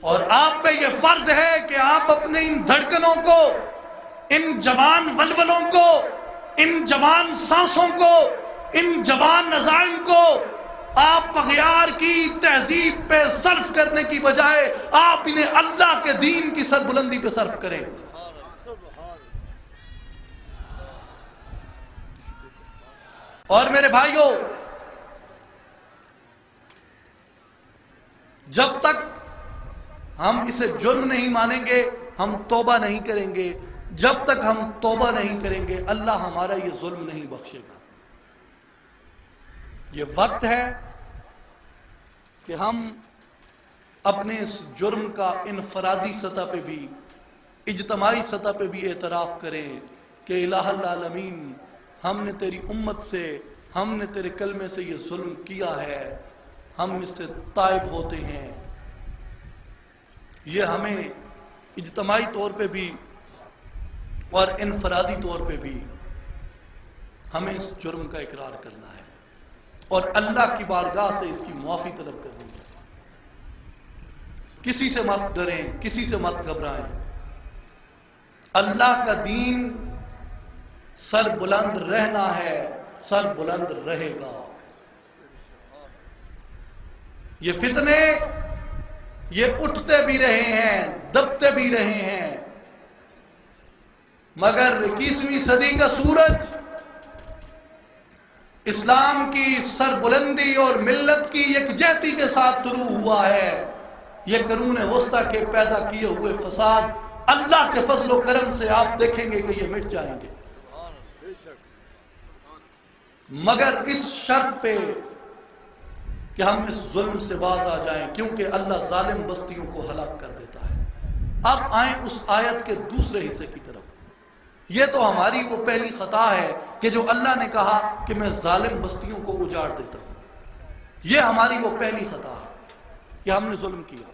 اور آپ پہ یہ فرض ہے کہ آپ اپنے ان دھڑکنوں کو، ان جوان ولولوں کو، ان جوان سانسوں کو، ان جوان عزائم کو آپ اغیار کی تہذیب پہ صرف کرنے کی بجائے آپ انہیں اللہ کے دین کی سربلندی پہ صرف کریں۔ اور میرے بھائیوں، جب تک ہم اسے جرم نہیں مانیں گے، ہم توبہ نہیں کریں گے، جب تک ہم توبہ نہیں کریں گے، اللہ ہمارا یہ ظلم نہیں بخشے گا۔ یہ وقت ہے کہ ہم اپنے اس جرم کا انفرادی سطح پہ بھی، اجتماعی سطح پہ بھی اعتراف کریں کہ الہ العالمین، ہم نے تیری امت سے، ہم نے تیرے کلمے سے یہ ظلم کیا ہے، ہم اس سے تائب ہوتے ہیں۔ یہ ہمیں اجتماعی طور پہ بھی اور انفرادی طور پہ بھی ہمیں اس جرم کا اقرار کرنا ہے اور اللہ کی بارگاہ سے اس کی معافی طلب کرنی ہے۔ کسی سے مت ڈریں، کسی سے مت گھبرائیں. اللہ کا دین سر بلند رہنا ہے، سر بلند رہے گا. یہ فتنے یہ اٹھتے بھی رہے ہیں، دبتے بھی رہے ہیں، مگر 21ویں صدی کا سورج اسلام کی سر بلندی اور ملت کی یکجہتی کے ساتھ طلوع ہوا ہے. یہ قرون وسطیٰ کے پیدا کیے ہوئے فساد اللہ کے فضل و کرم سے آپ دیکھیں گے کہ یہ مٹ جائیں گے، مگر اس شرط پہ کہ ہم اس ظلم سے باز آ جائیں، کیونکہ اللہ ظالم بستیوں کو ہلاک کر دیتا ہے. اب آئیں اس آیت کے دوسرے حصے کی طرف. یہ تو ہماری وہ پہلی خطا ہے کہ جو اللہ نے کہا کہ میں ظالم بستیوں کو اجاڑ دیتا ہوں. یہ ہماری وہ پہلی خطا ہے کہ ہم نے ظلم کیا.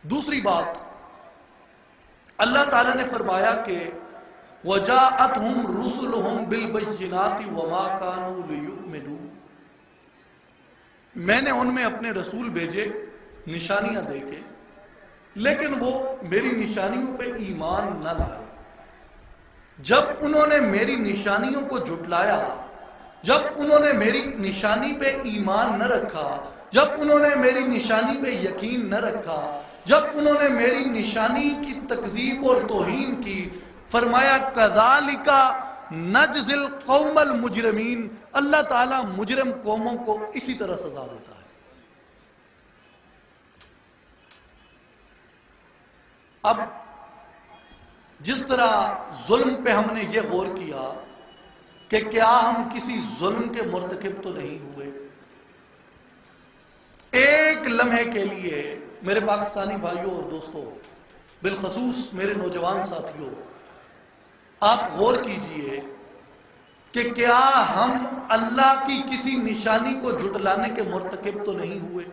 دوسری بات، اللہ تعالیٰ نے فرمایا کہ وَجَاءَتْهُمْ رُسُلُهُمْ بِالْبَيِّنَاتِ وَمَا كَانُوا لِيُؤْمِنُوا. میں نے ان میں اپنے رسول بھیجے نشانیاں دے کے، لیکن وہ میری نشانیوں پہ ایمان نہ لائے. جب انہوں نے میری نشانیوں کو جھٹلایا، جب انہوں نے میری نشانی پہ ایمان نہ رکھا، جب انہوں نے میری نشانی پہ یقین نہ رکھا، جب انہوں نے میری نشانی کی تکذیب اور توہین کی، فرمایا کذالک نجزی القوم المجرمین. اللہ تعالیٰ مجرم قوموں کو اسی طرح سزا دیتا ہے. اب جس طرح ظلم پہ ہم نے یہ غور کیا کہ کیا ہم کسی ظلم کے مرتکب تو نہیں ہوئے. ایک لمحے کے لیے میرے پاکستانی بھائیوں اور دوستوں، بالخصوص میرے نوجوان ساتھیوں، آپ غور کیجئے کہ کیا ہم اللہ کی کسی نشانی کو جھٹلانے کے مرتکب تو نہیں ہوئے.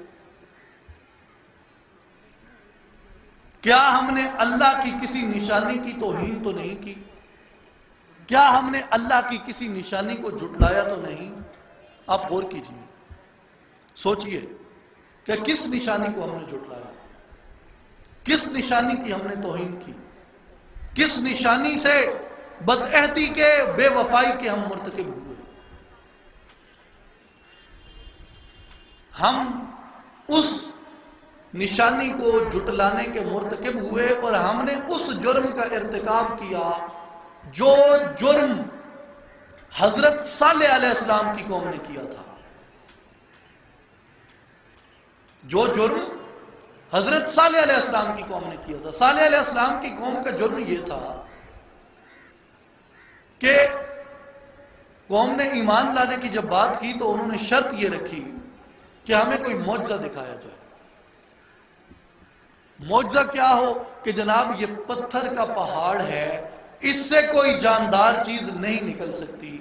کیا ہم نے اللہ کی کسی نشانی کی توہین تو نہیں کی. کیا ہم نے اللہ کی کسی نشانی کو جھٹلایا تو نہیں. آپ غور کیجئے، سوچئے کہ کس نشانی کو ہم نے جھٹلایا، کس نشانی کی ہم نے توہین کی، کس نشانی سے بدعہدی کے، بے وفائی کے ہم مرتکب ہوئے. ہم اس نشانی کو جھٹلانے کے مرتکب ہوئے اور ہم نے اس جرم کا ارتکاب کیا جو جرم حضرت صالح علیہ السلام کی قوم نے کیا تھا. جو جرم حضرت صالح علیہ السلام کی قوم نے کیا تھا. صالح علیہ السلام کی قوم کا جرم یہ تھا کہ قوم نے ایمان لانے کی جب بات کی تو انہوں نے شرط یہ رکھی کہ ہمیں کوئی معجزہ دکھایا جائے. معجزہ کیا ہو کہ جناب یہ پتھر کا پہاڑ ہے، اس سے کوئی جاندار چیز نہیں نکل سکتی.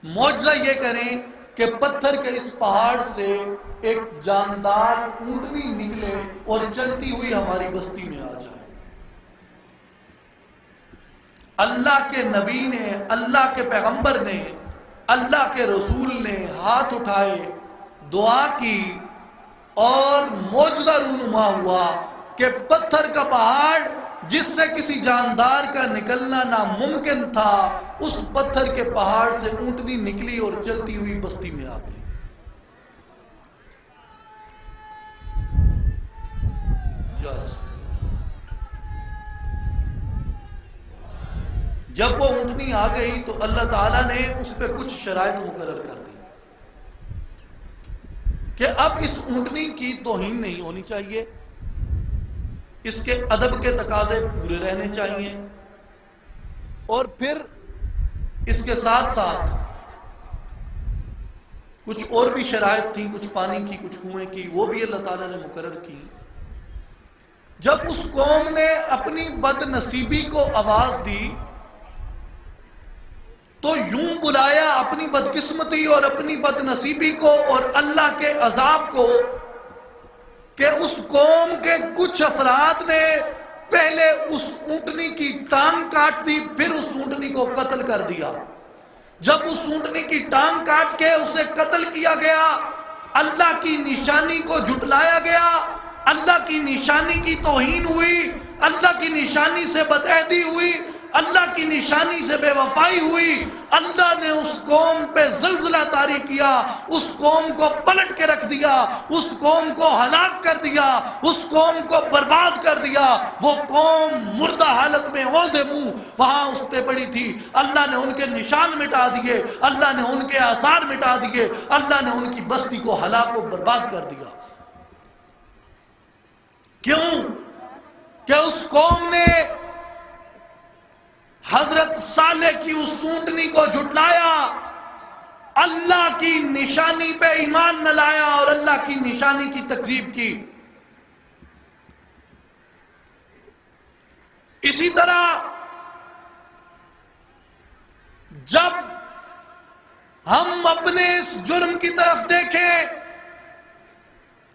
معجزہ یہ کریں کہ پتھر کے اس پہاڑ سے ایک جاندار اونٹنی نکلے اور چلتی ہوئی ہماری بستی میں آ جائے. اللہ کے نبی نے، اللہ کے پیغمبر نے، اللہ کے رسول نے ہاتھ اٹھائے، دعا کی اور معجزہ رونما ہوا کہ پتھر کا پہاڑ جس سے کسی جاندار کا نکلنا ناممکن تھا، اس پتھر کے پہاڑ سے اونٹنی نکلی اور چلتی ہوئی بستی میں آ گئی. یا رسول، جب وہ اونٹنی آ گئی تو اللہ تعالیٰ نے اس پہ کچھ شرائط مقرر کر دی کہ اب اس اونٹنی کی توہین نہیں ہونی چاہیے، اس کے ادب کے تقاضے پورے رہنے چاہیے، اور پھر اس کے ساتھ ساتھ کچھ اور بھی شرائط تھیں، کچھ پانی کی، کچھ کنویں کی، وہ بھی اللہ تعالیٰ نے مقرر کی. جب اس قوم نے اپنی بد نصیبی کو آواز دی تو یوں بلایا اپنی بدقسمتی اور اپنی بد نصیبی کو اور اللہ کے عذاب کو کہ اس قوم کے کچھ افراد نے پہلے اس اونٹنی کی ٹانگ کاٹ دی، پھر اس اونٹنی کو قتل کر دیا. جب اس اونٹنی کی ٹانگ کاٹ کے اسے قتل کیا گیا، اللہ کی نشانی کو جھٹلایا گیا، اللہ کی نشانی کی توہین ہوئی، اللہ کی نشانی سے بدعہدی ہوئی، اللہ کی نشانی سے بے وفائی ہوئی، اللہ نے اس قوم پہ زلزلہ طاری کیا، اس قوم کو پلٹ کے رکھ دیا، اس قوم کو ہلاک کر دیا، اس قوم کو برباد کر دیا۔ وہ قوم مردہ حالت میں عہدے منہ وہاں اس پہ پڑی تھی، اللہ نے ان کے نشان مٹا دیے، اللہ نے ان کے آثار مٹا دیے، اللہ نے ان کی بستی کو ہلاک و برباد کر دیا۔ کیوں؟ کہ اس قوم نے حضرت صالح کی اس اونٹنی کو جھٹلایا، اللہ کی نشانی پہ ایمان نہ لایا اور اللہ کی نشانی کی تکذیب کی۔ اسی طرح جب ہم اپنے اس جرم کی طرف دیکھیں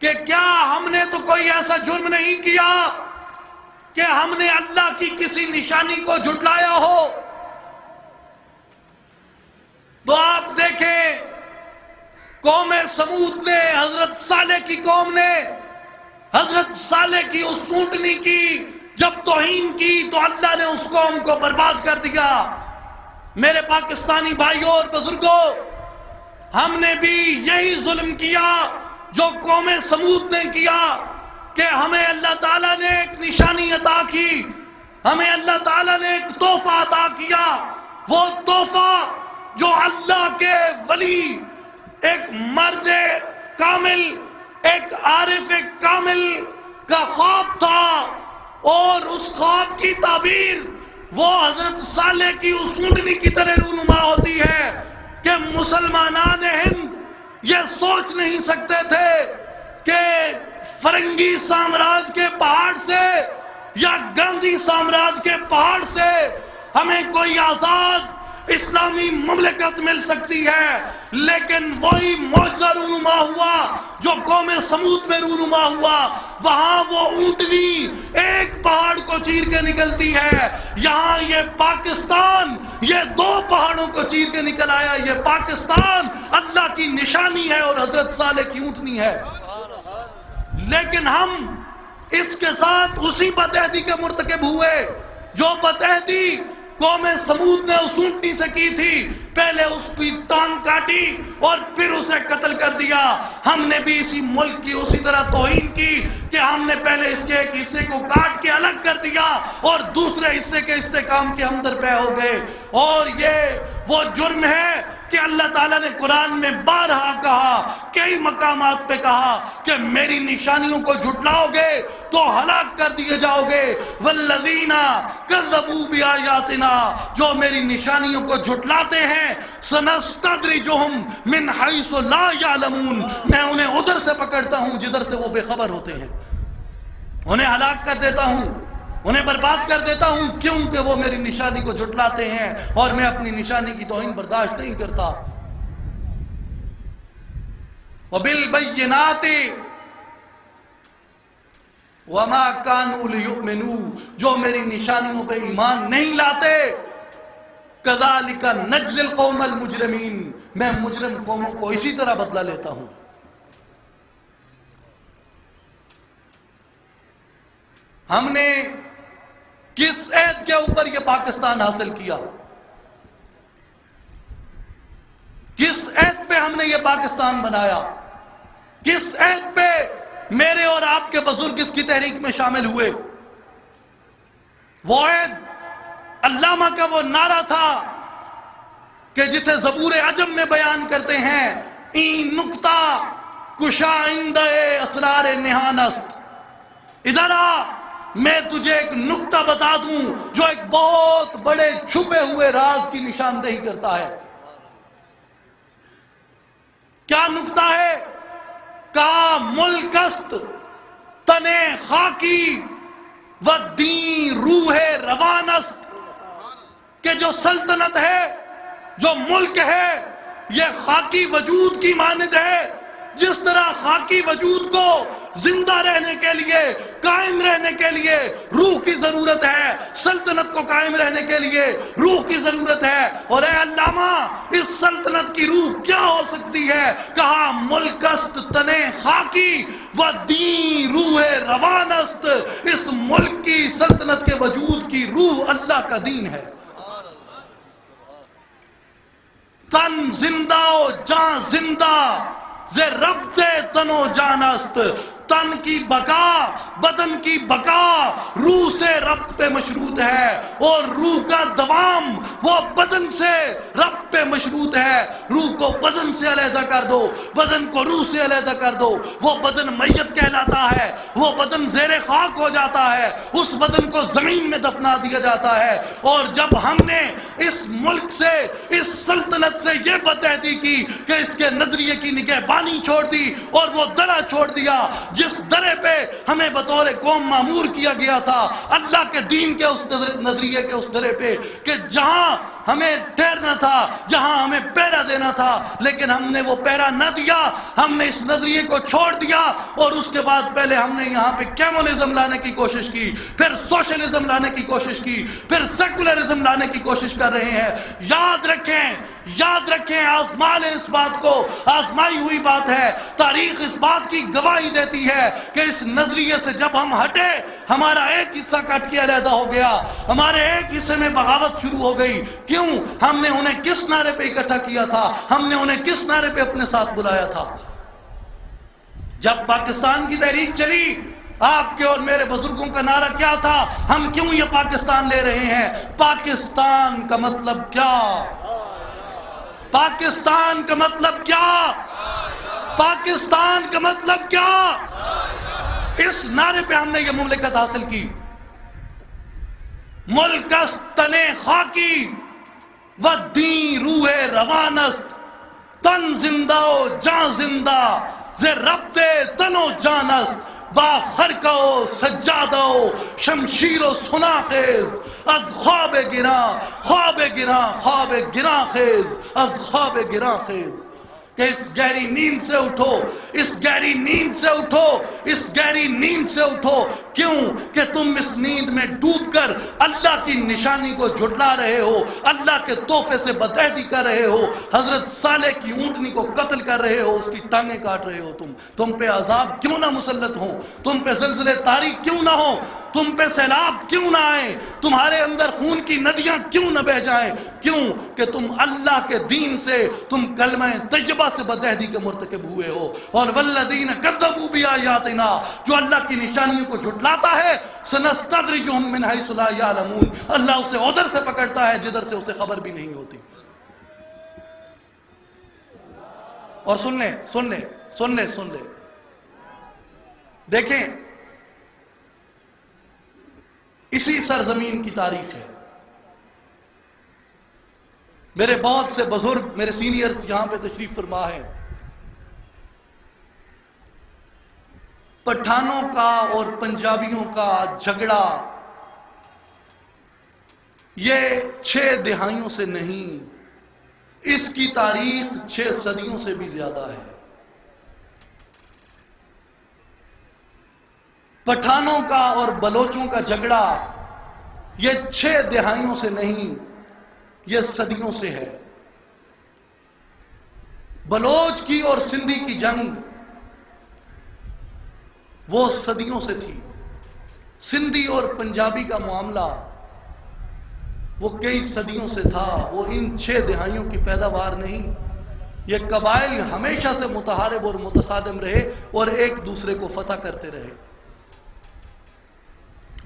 کہ کیا ہم نے تو کوئی ایسا جرم نہیں کیا کہ ہم نے اللہ کی کسی نشانی کو جھٹلایا ہو، تو آپ دیکھیں قوم سمود نے، حضرت صالح کی قوم نے حضرت صالح کی اس اونٹنی کی جب توہین کی تو اللہ نے اس قوم کو برباد کر دیا۔ میرے پاکستانی بھائیوں اور بزرگوں، ہم نے بھی یہی ظلم کیا جو قوم سمود نے کیا کہ ہمیں اللہ تعالیٰ نے ایک نشانی عطا کی، ہمیں اللہ تعالیٰ نے ایک تحفہ عطا کیا، وہ تحفہ جو اللہ کے ولی، ایک مرد کامل، ایک عارف کامل کا خواب تھا، اور اس خواب کی تعبیر وہ حضرت صالح کی اس اونٹنی کی طرح رونما ہوتی ہے کہ مسلمانان ہند یہ سوچ نہیں سکتے تھے کہ فرنگی سامراج کے پہاڑ سے یا گاندھی سامراج کے پہاڑ سے ہمیں کوئی آزاد اسلامی مملکت مل سکتی ہے، لیکن وہی معجزہ رونما ہوا جو قوم سمود میں رونما ہوا۔ وہاں وہ اونٹنی ایک پہاڑ کو چیر کے نکلتی ہے، یہاں یہ پاکستان یہ دو پہاڑوں کو چیر کے نکل آیا۔ یہ پاکستان اللہ کی نشانی ہے اور حضرت صالح کی اونٹنی ہے، لیکن ہم اس کے ساتھ اسی بدعہدی کے مرتکب ہوئے جو بدعہدی قوم سمود نے اس اونٹنی سے کی تھی۔ پہلے اس کی ٹانگ کاٹی اور پھر اسے قتل کر دیا۔ ہم نے بھی اسی ملک کی اسی طرح توہین کی کہ ہم نے پہلے اس کے ایک حصے کو کاٹ کے الگ کر دیا اور دوسرے حصے کے استحکام کے اندر پہ ہو گئے۔ اور یہ وہ جرم ہے کہ اللہ تعالیٰ نے قرآن میں بارہا کہا، کئی مقامات پہ کہا کہ میری نشانیوں کو جھٹلاؤ گے تو ہلاک کر دیے جاؤ گے۔ والذین کذبوا بآیاتنا، جو میری نشانیوں کو جھٹلاتے ہیں، سنستدرجہم من حیث لا یعلمون، میں انہیں ادھر سے پکڑتا ہوں جدھر سے وہ بے خبر ہوتے ہیں، انہیں ہلاک کر دیتا ہوں، انہیں برباد کر دیتا ہوں، کیونکہ وہ میری نشانی کو جھٹلاتے ہیں اور میں اپنی نشانی کی توہین برداشت نہیں کرتا۔ وَبِالْبَيِّنَاتِ وَمَا كَانُوا لِيُؤْمِنُوا، جو میری نشانیوں پہ ایمان نہیں لاتے، كَذَلِكَ نَجْزِي الْقَوْمَ الْمُجْرِمِينَ، میں مجرم قوموں کو اسی طرح بدلہ لیتا ہوں۔ ہم نے کس عہد کے اوپر یہ پاکستان حاصل کیا؟ کس عہد پہ ہم نے یہ پاکستان بنایا؟ کس عہد پہ میرے اور آپ کے بزرگ اس کی تحریک میں شامل ہوئے؟ وہ عہد علامہ کا وہ نعرہ تھا کہ جسے زبور عجم میں بیان کرتے ہیں، این نکتہ کشائندہ اسرار نہانست، ادھر آ میں تجھے ایک نکتہ بتا دوں جو ایک بہت بڑے چھپے ہوئے راز کی نشاندہی کرتا ہے۔ کیا نکتہ ہے؟ کہا ملک است تن خاکی و دین روح روان است، کہ جو سلطنت ہے، جو ملک ہے، یہ خاکی وجود کی مانند ہے، جس طرح خاکی وجود کو زندہ رہنے کے لیے، قائم رہنے کے لیے روح کی ضرورت ہے، سلطنت کو قائم رہنے کے لیے روح کی ضرورت ہے۔ اور اے علامہ، اس سلطنت کی روح کیا ہو سکتی ہے؟ کہا ملک است تن خاکی و دین روح روان است۔ اس ملک کی سلطنت کے وجود کی روح اللہ کا دین ہے۔ تن زندہ و جان زندہ زے ربط تن و جان است۔ تن کی بقا، بدن کی بقا روح سے ربط پہ مشروط ہے، اور روح کا دوام وہ بدن سے ربط پہ مشروط ہے۔ روح کو بدن سے علیحدہ کر دو، بدن کو روح سے علیحدہ کر دو، وہ بدن میت کہلاتا ہے، وہ بدن زیر خاک ہو جاتا ہے، اس بدن کو زمین میں دفنا دیا جاتا ہے۔ اور جب ہم نے اس ملک سے، اس سلطنت سے یہ بدعہدی کی کہ اس کے نظریے کی نگہبانی چھوڑ دی اور وہ درہ چھوڑ دیا جس درے پہ ہمیں بطور قوم معمور کیا گیا تھا، اللہ کے دین کے اس نظریے کے اس درے پہ، کہ جہاں ہمیں ٹھہرنا تھا، جہاں ہمیں پہرا دینا تھا، لیکن ہم نے وہ پہرا نہ دیا، ہم نے اس نظریے کو چھوڑ دیا۔ اور اس کے بعد پہلے ہم نے یہاں پہ کمیونزم لانے کی کوشش کی، پھر سوشلزم لانے کی کوشش کی، پھر سیکولرزم لانے کی کوشش کر رہے ہیں۔ یاد رکھیں، یاد رکھیں، آزما لیں اس بات کو، آزمائی ہوئی بات ہے۔ تاریخ اس بات کی گواہی دیتی ہے کہ اس نظریے سے جب ہم ہٹے، ہمارا ایک حصہ کٹ کے علیحدہ ہو گیا، ہمارے ایک حصے میں بغاوت شروع ہو گئی۔ کیوں؟ ہم نے انہیں کس نعرے پہ اکٹھا کیا تھا؟ ہم نے انہیں کس نعرے پہ اپنے ساتھ بلایا تھا؟ جب پاکستان کی تحریک چلی، آپ کے اور میرے بزرگوں کا نعرہ کیا تھا؟ ہم کیوں یہ پاکستان لے رہے ہیں؟ پاکستان کا مطلب کیا؟ پاکستان کا مطلب کیا؟ پاکستان کا مطلب کیا؟ اس نعرے پہ ہم نے یہ مملکت حاصل کی۔ ملک است تن خاکی و دین روح روان است۔ تن زندہ و جان زندہ ز ربط تن و جان است۔ با خرقہ و سجادہ و شمشیر و سنا خیز از خواب گراں، خواب گراں، خواب گراں خیز، از خواب گراں خیز۔ کہ اس گہری نیند سے اٹھو، اس گہری نیند سے اٹھو، اس گہری نیند سے اٹھو۔ کیوں؟ کہ تم اس نیند میں ڈوب کر اللہ کی نشانی کو جھٹلا رہے ہو، اللہ کے تحفے سے بدعہدی کر رہے ہو، حضرت صالح کی اونٹنی کو قتل کر رہے ہو، اس کی ٹانگیں کاٹ رہے ہو۔ تم پہ عذاب کیوں نہ مسلط ہو؟ تم پہ زلزلے طاری کیوں نہ ہو؟ تم پہ سیلاب کیوں نہ آئے؟ تمہارے اندر خون کی ندیاں کیوں نہ بہہ جائیں؟ کیوں؟ کہ تم اللہ کے دین سے، تم کلمہ طیبہ سے بدعہدی کے مرتکب ہوئے ہو۔ اور والذین کذبوا بآیاتنا، جو اللہ کی نشانیوں کو جھٹلاتا ہے، سنستدرجہم من حیث لا یعلمون، اللہ اسے ادھر سے پکڑتا ہے جدھر سے اسے خبر بھی نہیں ہوتی۔ اور سن لیں، دیکھیں، اسی سرزمین کی تاریخ ہے۔ میرے بہت سے بزرگ، میرے سینئرز یہاں پہ تشریف فرما ہے۔ پٹھانوں کا اور پنجابیوں کا جھگڑا یہ 6 دہائیوں سے نہیں، اس کی تاریخ 6 صدیوں سے بھی زیادہ ہے۔ پٹھانوں کا اور بلوچوں کا جھگڑا یہ 6 دہائیوں سے نہیں، یہ صدیوں سے ہے۔ بلوچ کی اور سندھی کی جنگ وہ صدیوں سے تھی۔ سندھی اور پنجابی کا معاملہ وہ کئی صدیوں سے تھا، وہ ان 6 دہائیوں کی پیداوار نہیں۔ یہ قبائل ہمیشہ سے متحارب اور متصادم رہے اور ایک دوسرے کو فتح کرتے رہے۔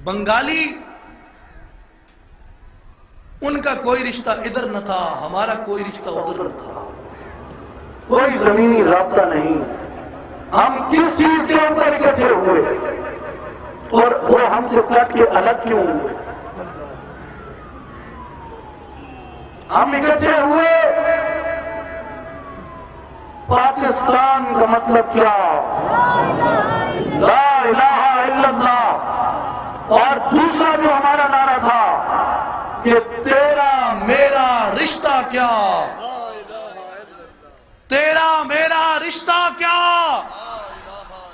بنگالی، ان کا کوئی رشتہ ادھر نہ تھا، ہمارا کوئی رشتہ ادھر نہ تھا، کوئی زمینی رابطہ نہیں۔ ہم کس چیز کے اوپر اکٹھے ہوئے اور وہ ہم سے کٹ کے الگ کیوں ہوئے؟ ہم اکٹھے ہوئے، پاکستان کا مطلب کیا؟ لا الہ الا اللہ۔ اور دوسرا جو ہمارا نعرہ تھا کہ تیرا میرا رشتہ کیا؟ تیرا میرا رشتہ کیا؟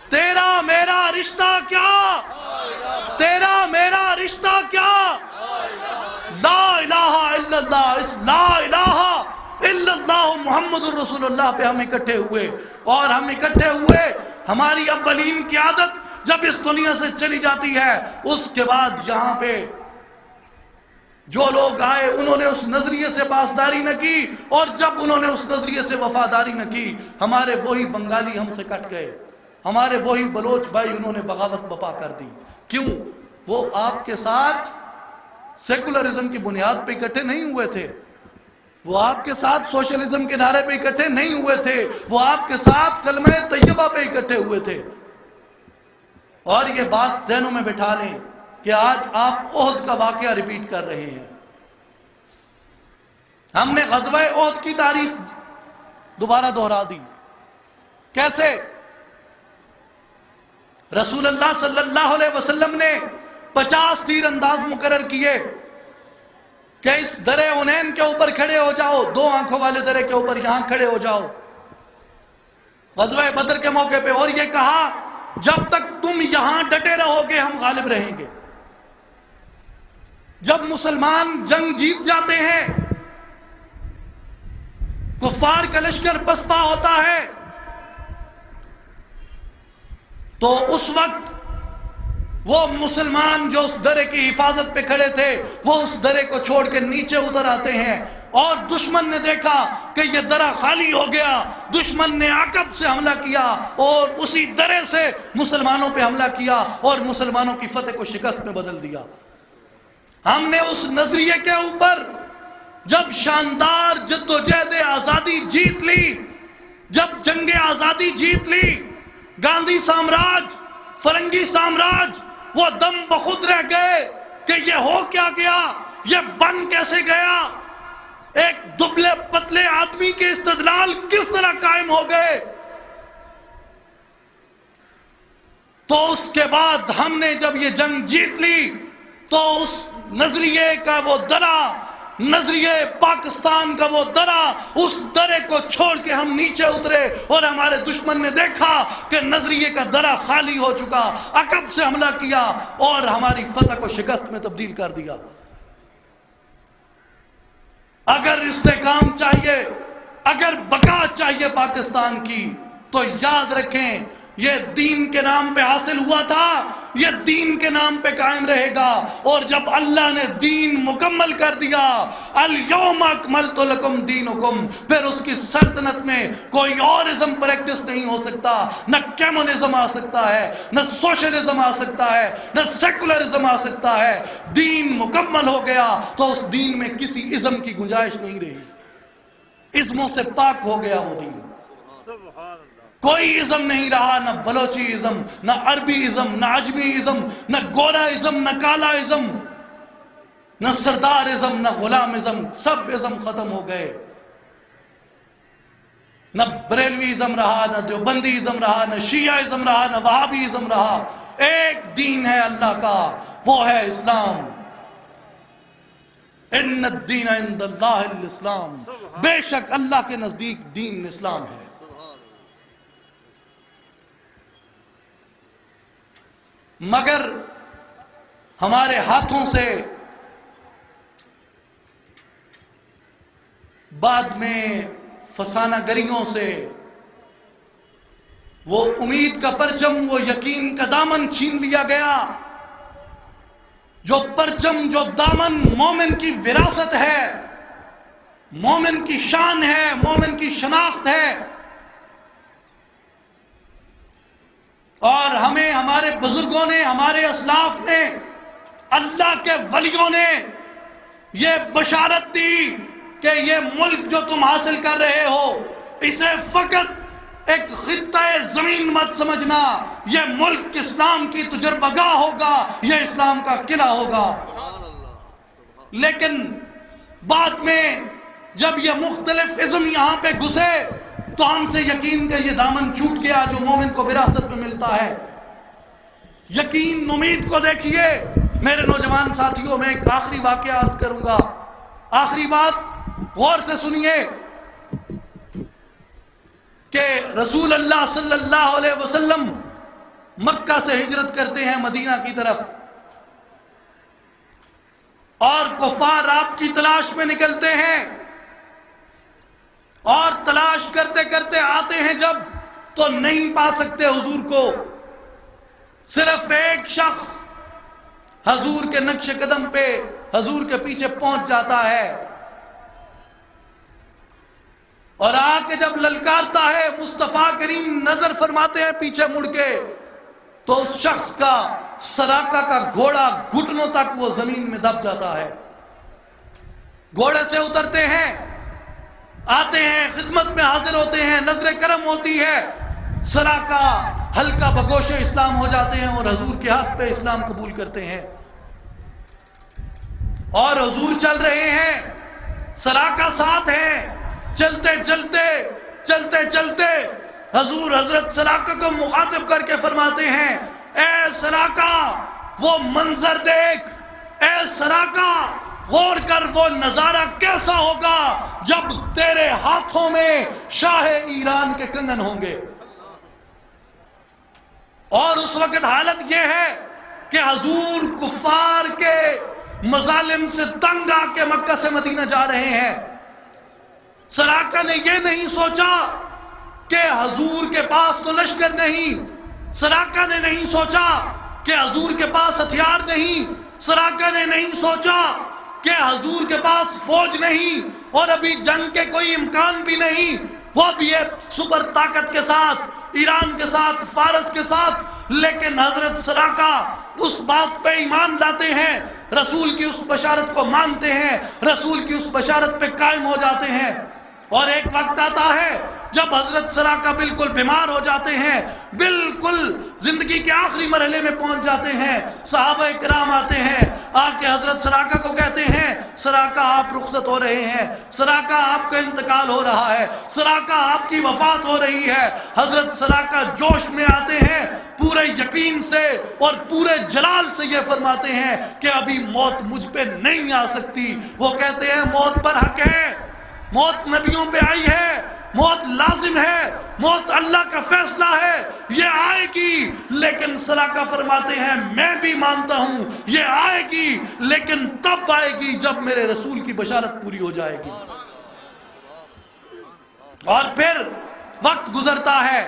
تیرا میرا الا اللہ، اس لا الہ الا اللہ محمد الرسول اللہ پہ ہم اکٹھے ہوئے. اور ہم اکٹھے ہوئے، ہماری اولین کی عادت جب اس دنیا سے چلی جاتی ہے، اس کے بعد یہاں پہ جو لوگ آئے انہوں نے اس نظریے سے پاسداری نہ کی، اور جب انہوں نے اس نظریے سے وفاداری نہ کی، ہمارے وہی بنگالی ہم سے کٹ گئے، ہمارے وہی بلوچ بھائی انہوں نے بغاوت بپا کر دی. کیوں؟ وہ آپ کے ساتھ سیکولرزم کی بنیاد پہ اکٹھے نہیں ہوئے تھے، وہ آپ کے ساتھ سوشلزم کے نعرے پہ اکٹھے نہیں ہوئے تھے، وہ آپ کے ساتھ کلمہ طیبہ پہ اکٹھے ہوئے تھے. اور یہ بات ذہنوں میں بٹھا لیں کہ آج آپ احد کا واقعہ ریپیٹ کر رہے ہیں. ہم نے غزوہ احد کی تاریخ دوبارہ دہرا دی. کیسے؟ رسول اللہ صلی اللہ علیہ وسلم نے 50 تیر انداز مقرر کیے کہ اس درے حنین کے اوپر کھڑے ہو جاؤ، 2 آنکھوں والے درے کے اوپر یہاں کھڑے ہو جاؤ غزوہ بدر کے موقع پہ. اور یہ کہا جب تک تم یہاں ڈٹے رہو گے ہم غالب رہیں گے. جب مسلمان جنگ جیت جاتے ہیں، کفار کا لشکر پسپا ہوتا ہے، تو اس وقت وہ مسلمان جو اس درے کی حفاظت پہ کھڑے تھے وہ اس درے کو چھوڑ کے نیچے اتر آتے ہیں. اور دشمن نے دیکھا کہ یہ درہ خالی ہو گیا، دشمن نے عقب سے حملہ کیا اور اسی درے سے مسلمانوں پہ حملہ کیا اور مسلمانوں کی فتح کو شکست میں بدل دیا. ہم نے اس نظریے کے اوپر جب شاندار جد و جہد آزادی جیت لی، جب جنگ آزادی جیت لی، گاندھی سامراج، فرنگی سامراج وہ دم بخود رہ گئے کہ یہ ہو کیا گیا، یہ بن کیسے گیا، ایک دبلے پتلے آدمی کے استدلال کس طرح قائم ہو گئے. تو اس کے بعد ہم نے جب یہ جنگ جیت لی تو اس نظریے کا وہ درہ، نظریے پاکستان کا وہ درہ، اس درے کو چھوڑ کے ہم نیچے اترے اور ہمارے دشمن نے دیکھا کہ نظریے کا درہ خالی ہو چکا، عقب سے حملہ کیا اور ہماری فتح کو شکست میں تبدیل کر دیا. اگر استحکام چاہیے، اگر بقا چاہیے پاکستان کی، تو یاد رکھیں یہ دین کے نام پہ حاصل ہوا تھا، یہ دین کے نام پہ قائم رہے گا. اور جب اللہ نے دین مکمل کر دیا، الیوم اکملت لکم دینکم، پھر اس کی سلطنت میں کوئی اور ازم پریکٹس نہیں ہو سکتا، نہ کمیونزم آ سکتا ہے، نہ سوشلزم آ سکتا ہے، نہ سیکولرزم آ سکتا ہے. دین مکمل ہو گیا تو اس دین میں کسی ازم کی گنجائش نہیں رہی، ازموں سے پاک ہو گیا وہ دین. کوئی ازم نہیں رہا، نہ بلوچی ازم، نہ عربی ازم، نہ عجمی ازم، نہ گورا ازم، نہ کالا ازم، نہ سردار ازم، نہ غلام ازم. سب ازم ختم ہو گئے. نہ بریلوی ازم رہا، نہ دیوبندی ازم رہا، نہ شیعہ ازم رہا، نہ وہابی ازم رہا. ایک دین ہے اللہ کا، وہ ہے اسلام. ان الدین عند اللہ الاسلام، بے شک اللہ کے نزدیک دین اسلام ہے. مگر ہمارے ہاتھوں سے بعد میں فسانہ گریوں سے وہ امید کا پرچم، وہ یقین کا دامن چھین لیا گیا. جو پرچم، جو دامن مومن کی وراثت ہے، مومن کی شان ہے، مومن کی شناخت ہے. اور ہمیں ہمارے بزرگوں نے، ہمارے اسلاف نے، اللہ کے ولیوں نے یہ بشارت دی کہ یہ ملک جو تم حاصل کر رہے ہو اسے فقط ایک خطہ زمین مت سمجھنا، یہ ملک اسلام کی تجربہ گاہ ہوگا، یہ اسلام کا قلعہ ہوگا. لیکن بعد میں جب یہ مختلف ازم یہاں پہ گھسے تو ہم سے یقین کا یہ دامن چھوٹ گیا جو مومن کو وراثت میں ملتا ہے. یقین، امید کو دیکھیے. میرے نوجوان ساتھیوں میں ایک آخری واقعہ عرض کروں گا. آخری بات غور سے سنیے کہ رسول اللہ صلی اللہ علیہ وسلم مکہ سے ہجرت کرتے ہیں مدینہ کی طرف، اور کفار آپ کی تلاش میں نکلتے ہیں، اور تلاش کرتے کرتے آتے ہیں جب تو نہیں پا سکتے حضور کو. صرف ایک شخص حضور کے نقش قدم پہ حضور کے پیچھے پہنچ جاتا ہے، اور آ کے جب للکارتا ہے، مصطفیٰ کریم نظر فرماتے ہیں پیچھے مڑ کے، تو اس شخص کا سراقہ کا گھوڑا گھٹنوں تک وہ زمین میں دب جاتا ہے. گھوڑے سے اترتے ہیں، آتے ہیں، خدمت میں حاضر ہوتے ہیں، نظر کرم ہوتی ہے، سراقہ ہلکا بگوش اسلام ہو جاتے ہیں اور حضور کے ہاتھ پہ اسلام قبول کرتے ہیں. اور حضور چل رہے ہیں، سراقہ ساتھ ہیں، چلتے چلتے چلتے چلتے حضور حضرت سراقہ کو مخاطب کر کے فرماتے ہیں، اے سراقہ وہ منظر دیکھ، اے سراقہ غور کر، وہ نظارہ کیسا ہوگا جب تیرے ہاتھوں میں شاہ ایران کے کنگن ہوں گے. اور اس وقت حالت یہ ہے کہ حضور کفار کے مظالم سے تنگ آ کے مکہ سے مدینہ جا رہے ہیں. سراقہ نے یہ نہیں سوچا کہ حضور کے پاس تو لشکر نہیں، سراقہ نے نہیں سوچا کہ حضور کے پاس ہتھیار نہیں، سراقہ نے نہیں سوچا کہ حضور کے پاس فوج نہیں اور ابھی جنگ کے کوئی امکان بھی نہیں، وہ بھی ایک سپر طاقت کے ساتھ، ایران کے ساتھ، فارس کے ساتھ. لیکن حضرت سراقہ اس بات پہ ایمان لاتے ہیں، رسول کی اس بشارت کو مانتے ہیں، رسول کی اس بشارت پہ قائم ہو جاتے ہیں. اور ایک وقت آتا ہے جب حضرت سراقہ بالکل بیمار ہو جاتے ہیں، بالکل زندگی کے آخری مرحلے میں پہنچ جاتے ہیں. صحابہ کرام آتے ہیں، آ کے حضرت سراقہ کو کہتے ہیں، سراقہ آپ رخصت ہو رہے ہیں، سراقہ آپ کا انتقال ہو رہا ہے، سراقہ آپ کی وفات ہو رہی ہے. حضرت سراقہ جوش میں آتے ہیں، پورے یقین سے اور پورے جلال سے یہ فرماتے ہیں کہ ابھی موت مجھ پہ نہیں آ سکتی. وہ کہتے ہیں موت پر حق ہے، موت نبیوں پہ آئی ہے، موت لازم ہے، موت اللہ کا فیصلہ ہے، یہ آئے گی. لیکن سراقہ فرماتے ہیں میں بھی مانتا ہوں یہ آئے گی، لیکن تب آئے گی جب میرے رسول کی بشارت پوری ہو جائے گی. اور پھر وقت گزرتا ہے،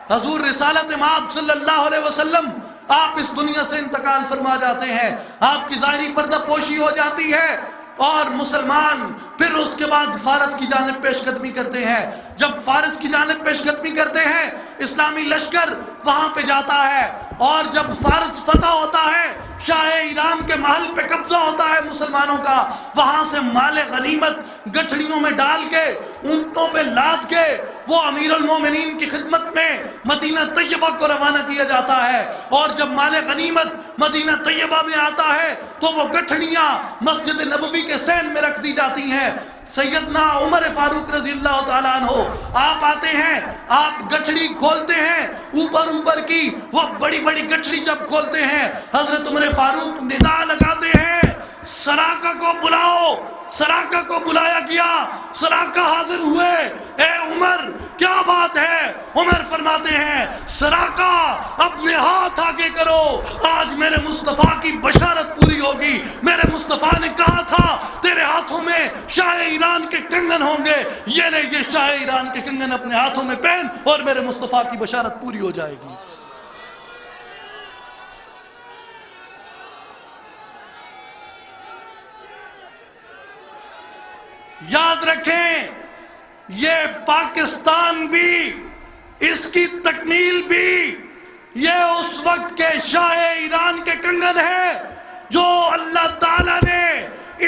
حضور رسالت مآب صلی اللہ علیہ وسلم آپ اس دنیا سے انتقال فرما جاتے ہیں، آپ کی ظاہری پردہ پوشی ہو جاتی ہے، اور مسلمان پھر اس کے بعد فارس کی جانب پیش قدمی کرتے ہیں. جب فارس کی جانب پیش قدمی کرتے ہیں، اسلامی لشکر وہاں پہ جاتا ہے، اور جب فارس فتح ہوتا ہے، شاہ ایران کے محل پہ قبضہ ہوتا ہے مسلمانوں کا، وہاں سے مال غنیمت گٹھڑیوں میں ڈال کے، اونٹوں پہ لاد کے وہ امیر المومنین کی خدمت میں مدینہ طیبہ کو روانہ کیا جاتا ہے. اور جب مال غنیمت مدینہ طیبہ میں آتا ہے تو وہ گٹھڑیاں مسجد نبوی کے سین میں رکھ دی جاتی ہیں. سیدنا عمر فاروق رضی اللہ تعالیٰ عنہ آپ آتے ہیں، آپ گٹھڑی کھولتے ہیں، اوپر کی وہ بڑی بڑی گٹھڑی جب کھولتے ہیں، حضرت عمر فاروق ندا لگاتے ہیں، سراقہ کو بلاؤ. سراقہ کو بلایا گیا، سراقہ حاضر ہوئے. اے عمر کیا بات ہے؟ عمر فرماتے ہیں سراقہ اپنے ہاتھ آگے کرو، آج میرے مصطفیٰ کی بشارت پوری ہوگی. میرے مصطفیٰ نے کہا تھا تیرے ہاتھوں میں شاہ ایران کے کنگن ہوں گے، یہ لے یہ شاہ ایران کے کنگن اپنے ہاتھوں میں پہن اور میرے مصطفیٰ کی بشارت پوری ہو جائے گی. یاد رکھیں یہ پاکستان بھی، اس کی تکمیل بھی یہ اس وقت کے شاہ ایران کے کنگن ہے جو اللہ تعالیٰ نے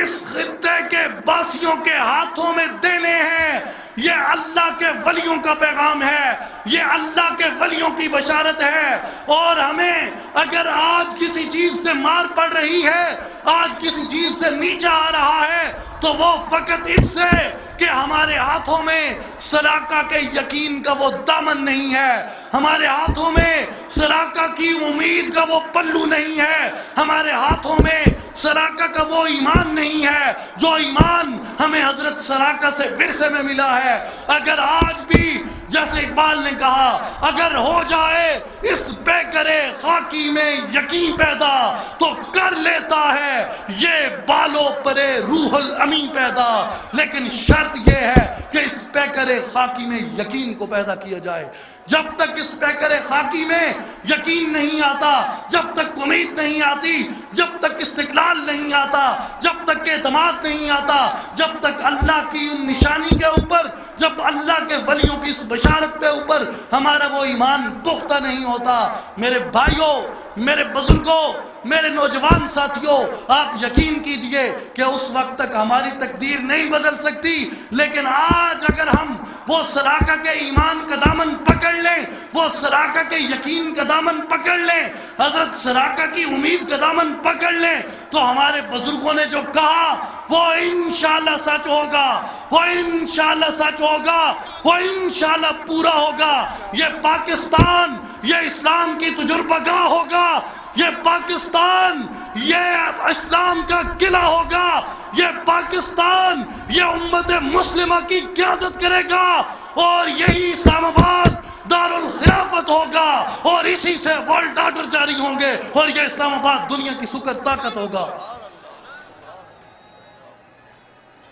اس خطے کے باسیوں کے ہاتھوں میں دینے ہیں. یہ اللہ کے ولیوں کا پیغام ہے، یہ اللہ کے ولیوں کی بشارت ہے. اور ہمیں اگر آج کسی چیز سے مار پڑ رہی ہے، آج کسی چیز سے نیچا آ رہا ہے، تو وہ فقط اس سے کہ ہمارے ہاتھوں میں سراقہ کے یقین کا وہ دامن نہیں ہے، ہمارے ہاتھوں میں سراقہ کی امید کا وہ پلو نہیں ہے، ہمارے ہاتھوں میں سراقہ کا وہ ایمان نہیں ہے جو ایمان ہمیں حضرت سراقہ سے ورثے میں ملا ہے۔ اگر آج بھی جیسے اقبال نے کہا اگر ہو جائے اس بے کرے خاکی میں یقین پیدا تو کر لیتا ہے یہ بالوں پرے روح الامی پیدا، لیکن شرط یہ ہے کہ اس بے کرے خاکی میں یقین کو پیدا کیا جائے۔ جب تک اس پیکر خاکی میں یقین نہیں آتا، جب تک امید نہیں آتی، جب تک استقلال نہیں آتا، جب تک اعتماد نہیں آتا، جب تک اللہ کی ان نشانی کے اوپر، جب اللہ کے ولیوں کی اس بشارت پہ اوپر ہمارا وہ ایمان پختہ نہیں ہوتا، میرے بھائیوں، میرے بزرگوں، میرے نوجوان ساتھیوں، آپ یقین کیجئے کہ اس وقت تک ہماری تقدیر نہیں بدل سکتی، لیکن آج اگر ہم وہ سراقہ کے ایمان کا دامن پکڑ لیں، وہ سراقہ کے یقین کا دامن پکڑ لیں، حضرت سراقہ کی امید کا دامن پکڑ لیں، تو ہمارے بزرگوں نے جو کہا وہ انشاءاللہ سچ ہوگا، وہ انشاءاللہ سچ ہوگا، وہ انشاءاللہ پورا ہوگا۔ یہ پاکستان، یہ اسلام کی تجربہ گاہ ہوگا، یہ پاکستان، یہ اسلام کا قلعہ ہوگا، یہ پاکستان، یہ امت مسلمہ کی قیادت کرے گا، اور یہی اسلام آباد دارالخلافت ہوگا، اور اسی سے ورلڈ آرڈر جاری ہوں گے، اور یہ اسلام آباد دنیا کی سپر طاقت ہوگا۔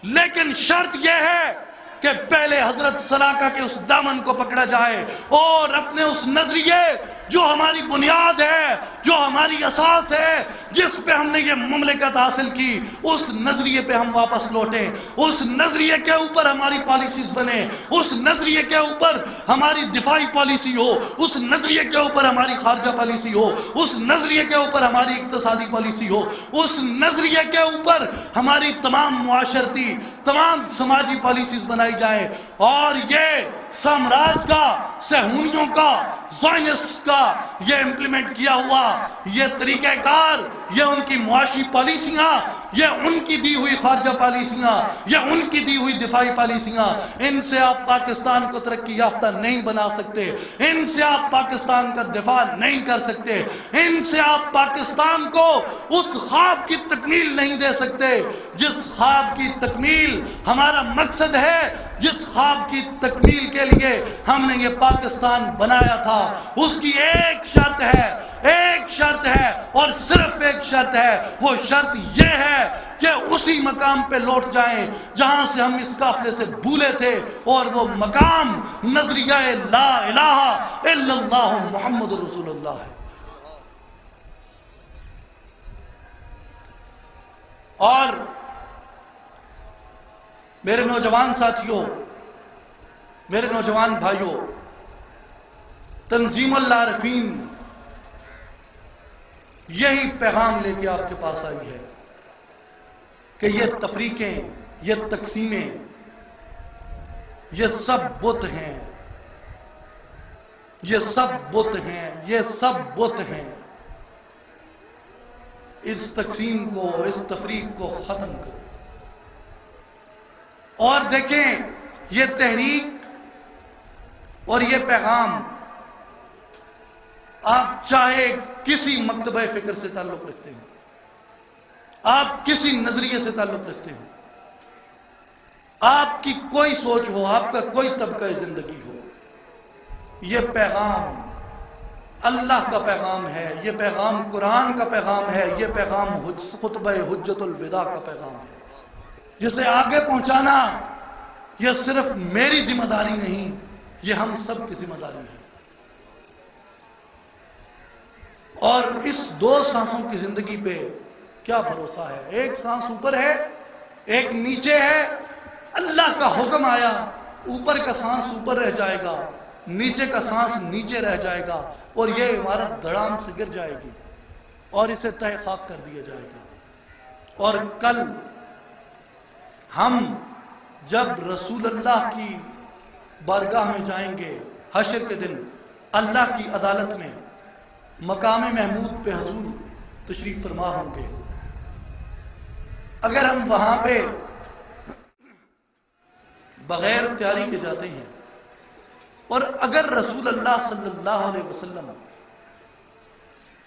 لیکن شرط یہ ہے کہ پہلے حضرت سراقہ کے اس دامن کو پکڑا جائے، اور اپنے اس نظریے جو ہماری بنیاد ہے، جو ہماری اساس ہے، جس پہ ہم نے یہ مملکت حاصل کی، اس نظریے پہ ہم واپس لوٹیں، اس نظریے کے اوپر ہماری پالیسیز بنے، اس نظریے کے اوپر ہماری دفاعی پالیسی ہو، اس نظریے کے اوپر ہماری خارجہ پالیسی ہو، اس نظریے کے اوپر ہماری اقتصادی پالیسی ہو، اس نظریے کے اوپر ہماری تمام معاشرتی، تمام سماجی پالیسیز بنائی جائیں، اور یہ سامراج کا، صہیونیوں کا، زائنسٹ کا یہ امپلیمنٹ کیا ہوا یہ طریقہ کار، یہ ان کی معاشی پالیسیاں، یہ ان کی دی ہوئی خارجہ پالیسیاں، یہ ان کی دی ہوئی دفاعی پالیسیاں، ان سے آپ پاکستان کو ترقی یافتہ نہیں بنا سکتے، ان سے آپ پاکستان کا دفاع نہیں کر سکتے، ان سے آپ پاکستان کو اس خواب کی تکمیل نہیں دے سکتے جس خواب کی تکمیل ہمارا مقصد ہے، جس خواب کی تکمیل کے لیے ہم نے یہ پاکستان بنایا تھا۔ اس کی ایک شرط ہے، ایک شرط ہے، اور صرف ایک شرط ہے، وہ شرط یہ ہے کہ اسی مقام پہ لوٹ جائیں جہاں سے ہم اس قافلے سے بھولے تھے، اور وہ مقام نظریہ لا الہ الا اللہ محمد رسول اللہ ہے۔ اور میرے نوجوان ساتھیوں، میرے نوجوان بھائیوں، تنظیم العارفین یہی پیغام لے کے آپ کے پاس آئی ہے کہ یہ تفریقیں، یہ تقسیمیں، یہ سب بت ہیں، یہ سب بت ہیں، یہ سب بت ہیں۔ اس تقسیم کو، اس تفریق کو ختم کرو۔ اور دیکھیں، یہ تحریک اور یہ پیغام آپ چاہے کسی مکتبہ فکر سے تعلق رکھتے ہیں، آپ کسی نظریے سے تعلق رکھتے ہیں، آپ کی کوئی سوچ ہو، آپ کا کوئی طبقہ زندگی ہو، یہ پیغام اللہ کا پیغام ہے، یہ پیغام قرآن کا پیغام ہے، یہ پیغام خطبہ حجت الوداع کا پیغام ہے، جسے آگے پہنچانا یہ صرف میری ذمہ داری نہیں، یہ ہم سب کی ذمہ داری ہے۔ اور اس دو سانسوں کی زندگی پہ کیا بھروسہ ہے؟ ایک سانس اوپر ہے، ایک نیچے ہے، اللہ کا حکم آیا، اوپر کا سانس اوپر رہ جائے گا، نیچے کا سانس نیچے رہ جائے گا، اور یہ عمارت دھڑام سے گر جائے گی اور اسے تہہ خاک کر دیا جائے گا۔ اور کل ہم جب رسول اللہ کی بارگاہ میں جائیں گے، حشر کے دن اللہ کی عدالت میں مقام محمود پہ حضور تشریف فرما ہوں گے، اگر ہم وہاں پہ بغیر تیاری کے جاتے ہیں، اور اگر رسول اللہ صلی اللہ علیہ وسلم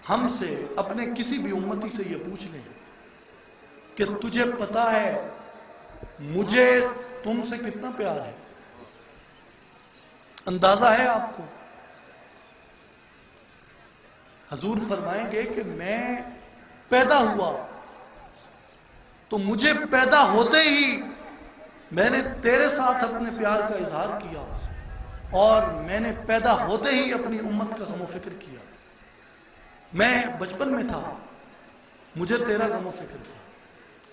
ہم سے، اپنے کسی بھی امتی سے یہ پوچھ لیں کہ تجھے پتا ہے مجھے تم سے کتنا پیار ہے؟ اندازہ ہے آپ کو؟ حضور فرمائیں گے کہ میں پیدا ہوا تو مجھے پیدا ہوتے ہی میں نے تیرے ساتھ اپنے پیار کا اظہار کیا، اور میں نے پیدا ہوتے ہی اپنی امت کا غم و فکر کیا۔ میں بچپن میں تھا، مجھے تیرا غم و فکر تھا۔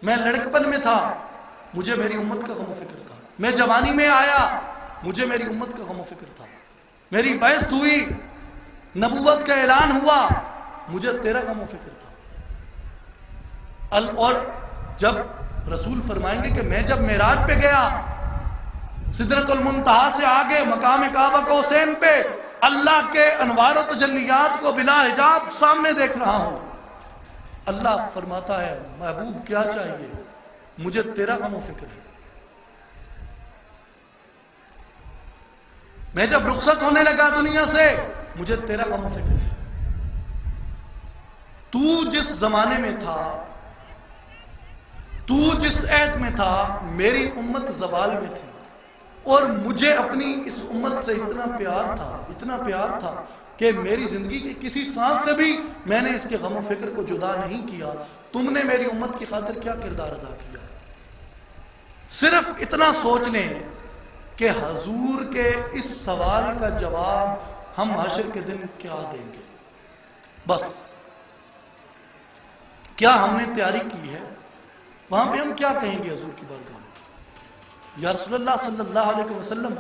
میں لڑکپن میں تھا، مجھے میری امت کا غم و فکر تھا۔ میں جوانی میں آیا، مجھے میری امت کا غم و فکر تھا۔ میری بعثت ہوئی، نبوت کا اعلان ہوا، مجھے تیرا غم و فکر تھا۔ اور جب رسول فرمائیں گے کہ میں جب معراج پہ گیا، سدرۃ المنتہا سے آگے مقام کعبہ قوسین پہ اللہ کے انوار و تجلیات کو بلا حجاب سامنے دیکھ رہا ہوں، اللہ فرماتا ہے محبوب کیا چاہیے؟ مجھے تیرا غم و فکر ہے۔ میں جب رخصت ہونے لگا دنیا سے، مجھے تیرا غم و فکر ہے۔ تو جس زمانے میں تھا، تو جس عہد میں تھا، میری امت زوال میں تھی، اور مجھے اپنی اس امت سے اتنا پیار تھا کہ میری زندگی کی کسی سانس سے بھی میں نے اس کے غم و فکر کو جدا نہیں کیا۔ تم نے میری امت کی خاطر کیا کردار ادا کیا؟ صرف اتنا سوچ لیں کہ حضور کے اس سوال کا جواب ہم حشر کے دن کیا دیں گے؟ بس کیا ہم نے تیاری کی ہے؟ وہاں پہ ہم کیا کہیں گے حضور کی بارگاہ میں؟ یا رسول اللہ صلی اللہ علیہ وسلم،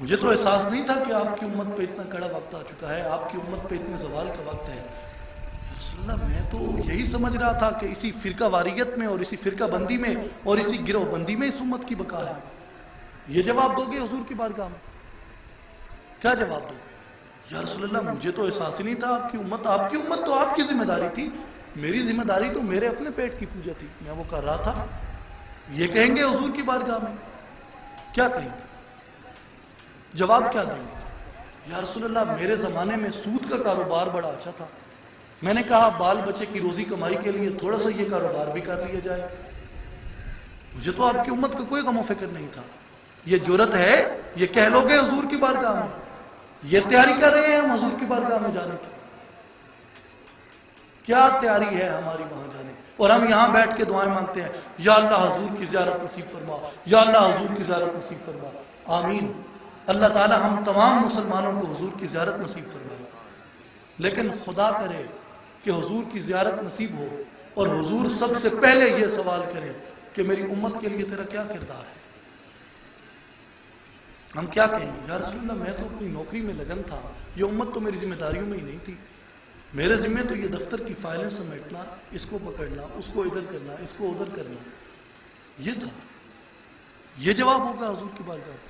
مجھے تو احساس نہیں تھا کہ آپ کی امت پہ اتنا کڑا وقت آ چکا ہے، آپ کی امت پہ اتنے زوال کا وقت ہے۔ یا رسول اللہ، میں تو یہی سمجھ رہا تھا کہ اسی فرقہ واریت میں اور اسی فرقہ بندی میں اور اسی گروہ بندی میں اس امت کی بقا ہے۔ یہ جواب دو گے حضور کی بارگاہ میں؟ کیا جواب دو گے؟ یا رسول اللہ، مجھے تو احساس ہی نہیں تھا آپ کی امت تو آپ کی ذمہ داری تھی، میری ذمہ داری تو میرے اپنے پیٹ کی پوجا تھی، میں وہ کر رہا تھا۔ یہ کہیں گے حضور کی بارگاہ میں؟ کیا کہیں گے؟ جواب کیا دیں گے؟ یا رسول اللہ، میرے زمانے میں سود کا کاروبار بڑا اچھا تھا، میں نے کہا بال بچے کی روزی کمائی کے لیے تھوڑا سا یہ کاروبار بھی کر لیا جائے۔ مجھے تو آپ کی امت کا کوئی غم و فکر نہیں تھا۔ یہ جرت ہے، یہ کہہ لو گے حضور کی بارگاہ میں؟ یہ تیاری کر رہے ہیں ہم حضور کی بارگاہ میں جانے کی؟ کیا تیاری ہے ہماری وہاں جانے کی؟ اور ہم یہاں بیٹھ کے دعائیں مانگتے ہیں، یا اللہ حضور کی زیارت نصیب فرما، یا اللہ حضور کی زیارت نصیب فرما۔ آمین۔ اللہ تعالی ہم تمام مسلمانوں کو حضور کی زیارت نصیب فرمائے، لیکن خدا کرے کہ حضور کی زیارت نصیب ہو اور حضور سب سے پہلے یہ سوال کریں کہ میری امت کے لیے تیرا کیا کردار ہے؟ ہم کیا کہیں گے؟ یا رسول اللہ، میں تو اپنی نوکری میں لگن تھا، یہ امت تو میری ذمہ داریوں میں ہی نہیں تھی، میرے ذمہ تو یہ دفتر کی فائلیں سمیٹنا، اس کو پکڑنا، اس کو ادھر کرنا، اس کو ادھر کرنا، یہ تھا۔ یہ جواب ہوگا حضور کی بارگاہ؟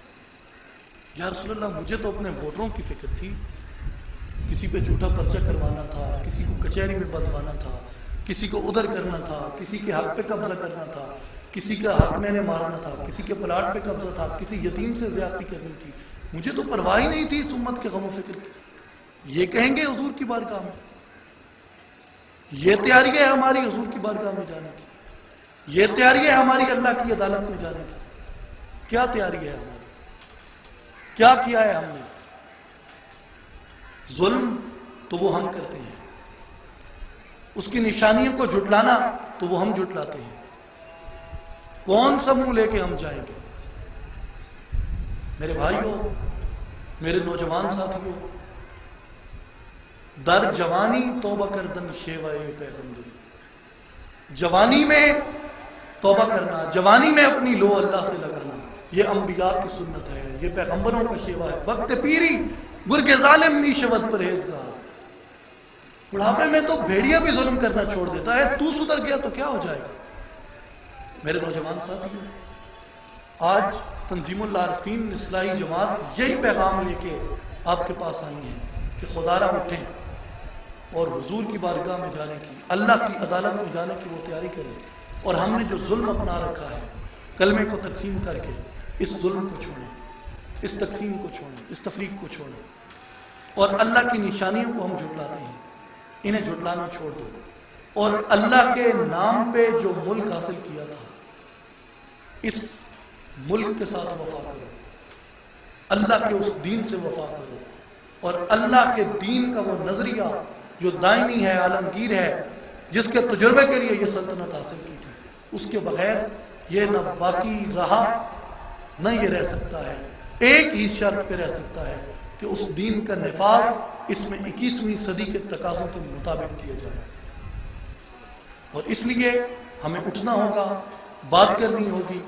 یا رسول اللہ، مجھے تو اپنے ووٹروں کی فکر تھی، کسی پہ جھوٹا پرچہ کروانا تھا، کسی کو کچہری میں بدوانا تھا، کسی کو ادھر کرنا تھا، کسی کے حق پہ قبضہ کرنا تھا، کسی کا حق میں نے مارنا تھا، کسی کے پلاٹ پہ قبضہ تھا، کسی یتیم سے زیادتی کرنی تھی، مجھے تو پرواہ ہی نہیں تھی اس امت کے غم و فکر کی۔ یہ کہیں گے حضور کی بارگاہ میں؟ یہ تیاری ہے ہماری حضور کی بارگاہ میں جانے کی؟ یہ تیاری ہے ہماری اللہ کی عدالت میں جانے کی؟ کیا تیاری ہے ہماری؟ کیا کیا ہے ہم نے؟ ظلم تو وہ ہم کرتے ہیں، اس کی نشانیوں کو جھٹلانا تو وہ ہم جھٹلاتے ہیں۔ کون سا منہ لے کے ہم جائیں گے؟ میرے بھائیوں، میرے نوجوان ساتھیوں، در جوانی توبہ کردن شیوائے پیغمبری، جوانی میں توبہ کرنا، جوانی میں اپنی لو اللہ سے لگانا، یہ انبیاء کی سنت ہے، یہ پیغمبروں کا شیوا ہے۔ وقت پیری گرگ ظالم نی شود پرہیزگار، بڑھاپے میں تو بھیڑیا بھی ظلم کرنا چھوڑ دیتا ہے، تو سدھر گیا تو کیا ہو جائے گا؟ میرے نوجوان ساتھیوں، آج تنظیم العارفین اصلاحی جماعت یہی پیغام لے کے آپ کے پاس آئی ہیں کہ خدا را اٹھیں اور حضور کی بارگاہ میں جانے کی، اللہ کی عدالت میں جانے کی وہ تیاری کریں، اور ہم نے جو ظلم اپنا رکھا ہے، کلمے کو تقسیم کر کے اس ظلم کو چھوڑیں، اس تقسیم کو چھوڑیں، اس تفریق کو چھوڑیں، اور اللہ کی نشانیوں کو ہم جھٹلاتے ہیں، انہیں جھٹلانا چھوڑ دو۔ اور اللہ کے نام پہ جو ملک حاصل کیا تھا اس ملک کے ساتھ وفا کرو، اللہ کے اس دین سے وفا کرو، اور اللہ کے دین کا وہ نظریہ جو دائمی ہے، عالمگیر ہے، جس کے تجربے کے لیے یہ سلطنت حاصل کی تھی، اس کے بغیر یہ نہ باقی رہا نہ یہ رہ سکتا ہے۔ ایک ہی شرط پہ رہ سکتا ہے کہ اس دین کا نفاذ اس میں 21ویں صدی کے تقاضوں کے مطابق کیا جائے، اور اس لیے ہمیں اٹھنا ہوگا، بات کرنی ہوگی۔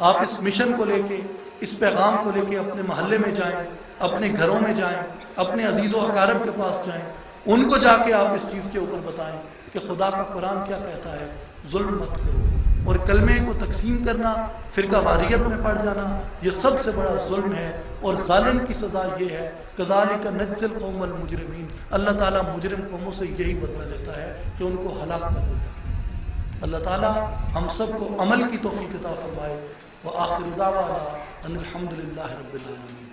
آپ اس مشن کو لے کے، اس پیغام کو لے کے اپنے محلے میں جائیں، اپنے گھروں میں جائیں، اپنے عزیز و اقارب کے پاس جائیں، ان کو جا کے آپ اس چیز کے اوپر بتائیں کہ خدا کا قرآن کیا کہتا ہے، ظلم مت کرو۔ اور کلمے کو تقسیم کرنا، فرقہ واریت میں پڑ جانا، یہ سب سے بڑا ظلم ہے، اور ظالم کی سزا یہ ہے کذالک نجزی القوم المجرمین۔ اللہ تعالیٰ مجرم قوموں سے یہی بدلہ لیتا ہے کہ ان کو ہلاک کر دیتا ہے۔ اللہ تعالیٰ ہم سب کو عمل کی توفیق عطا فرمائے۔ وآخر دعوانا ان الحمد للہ رب العالمین۔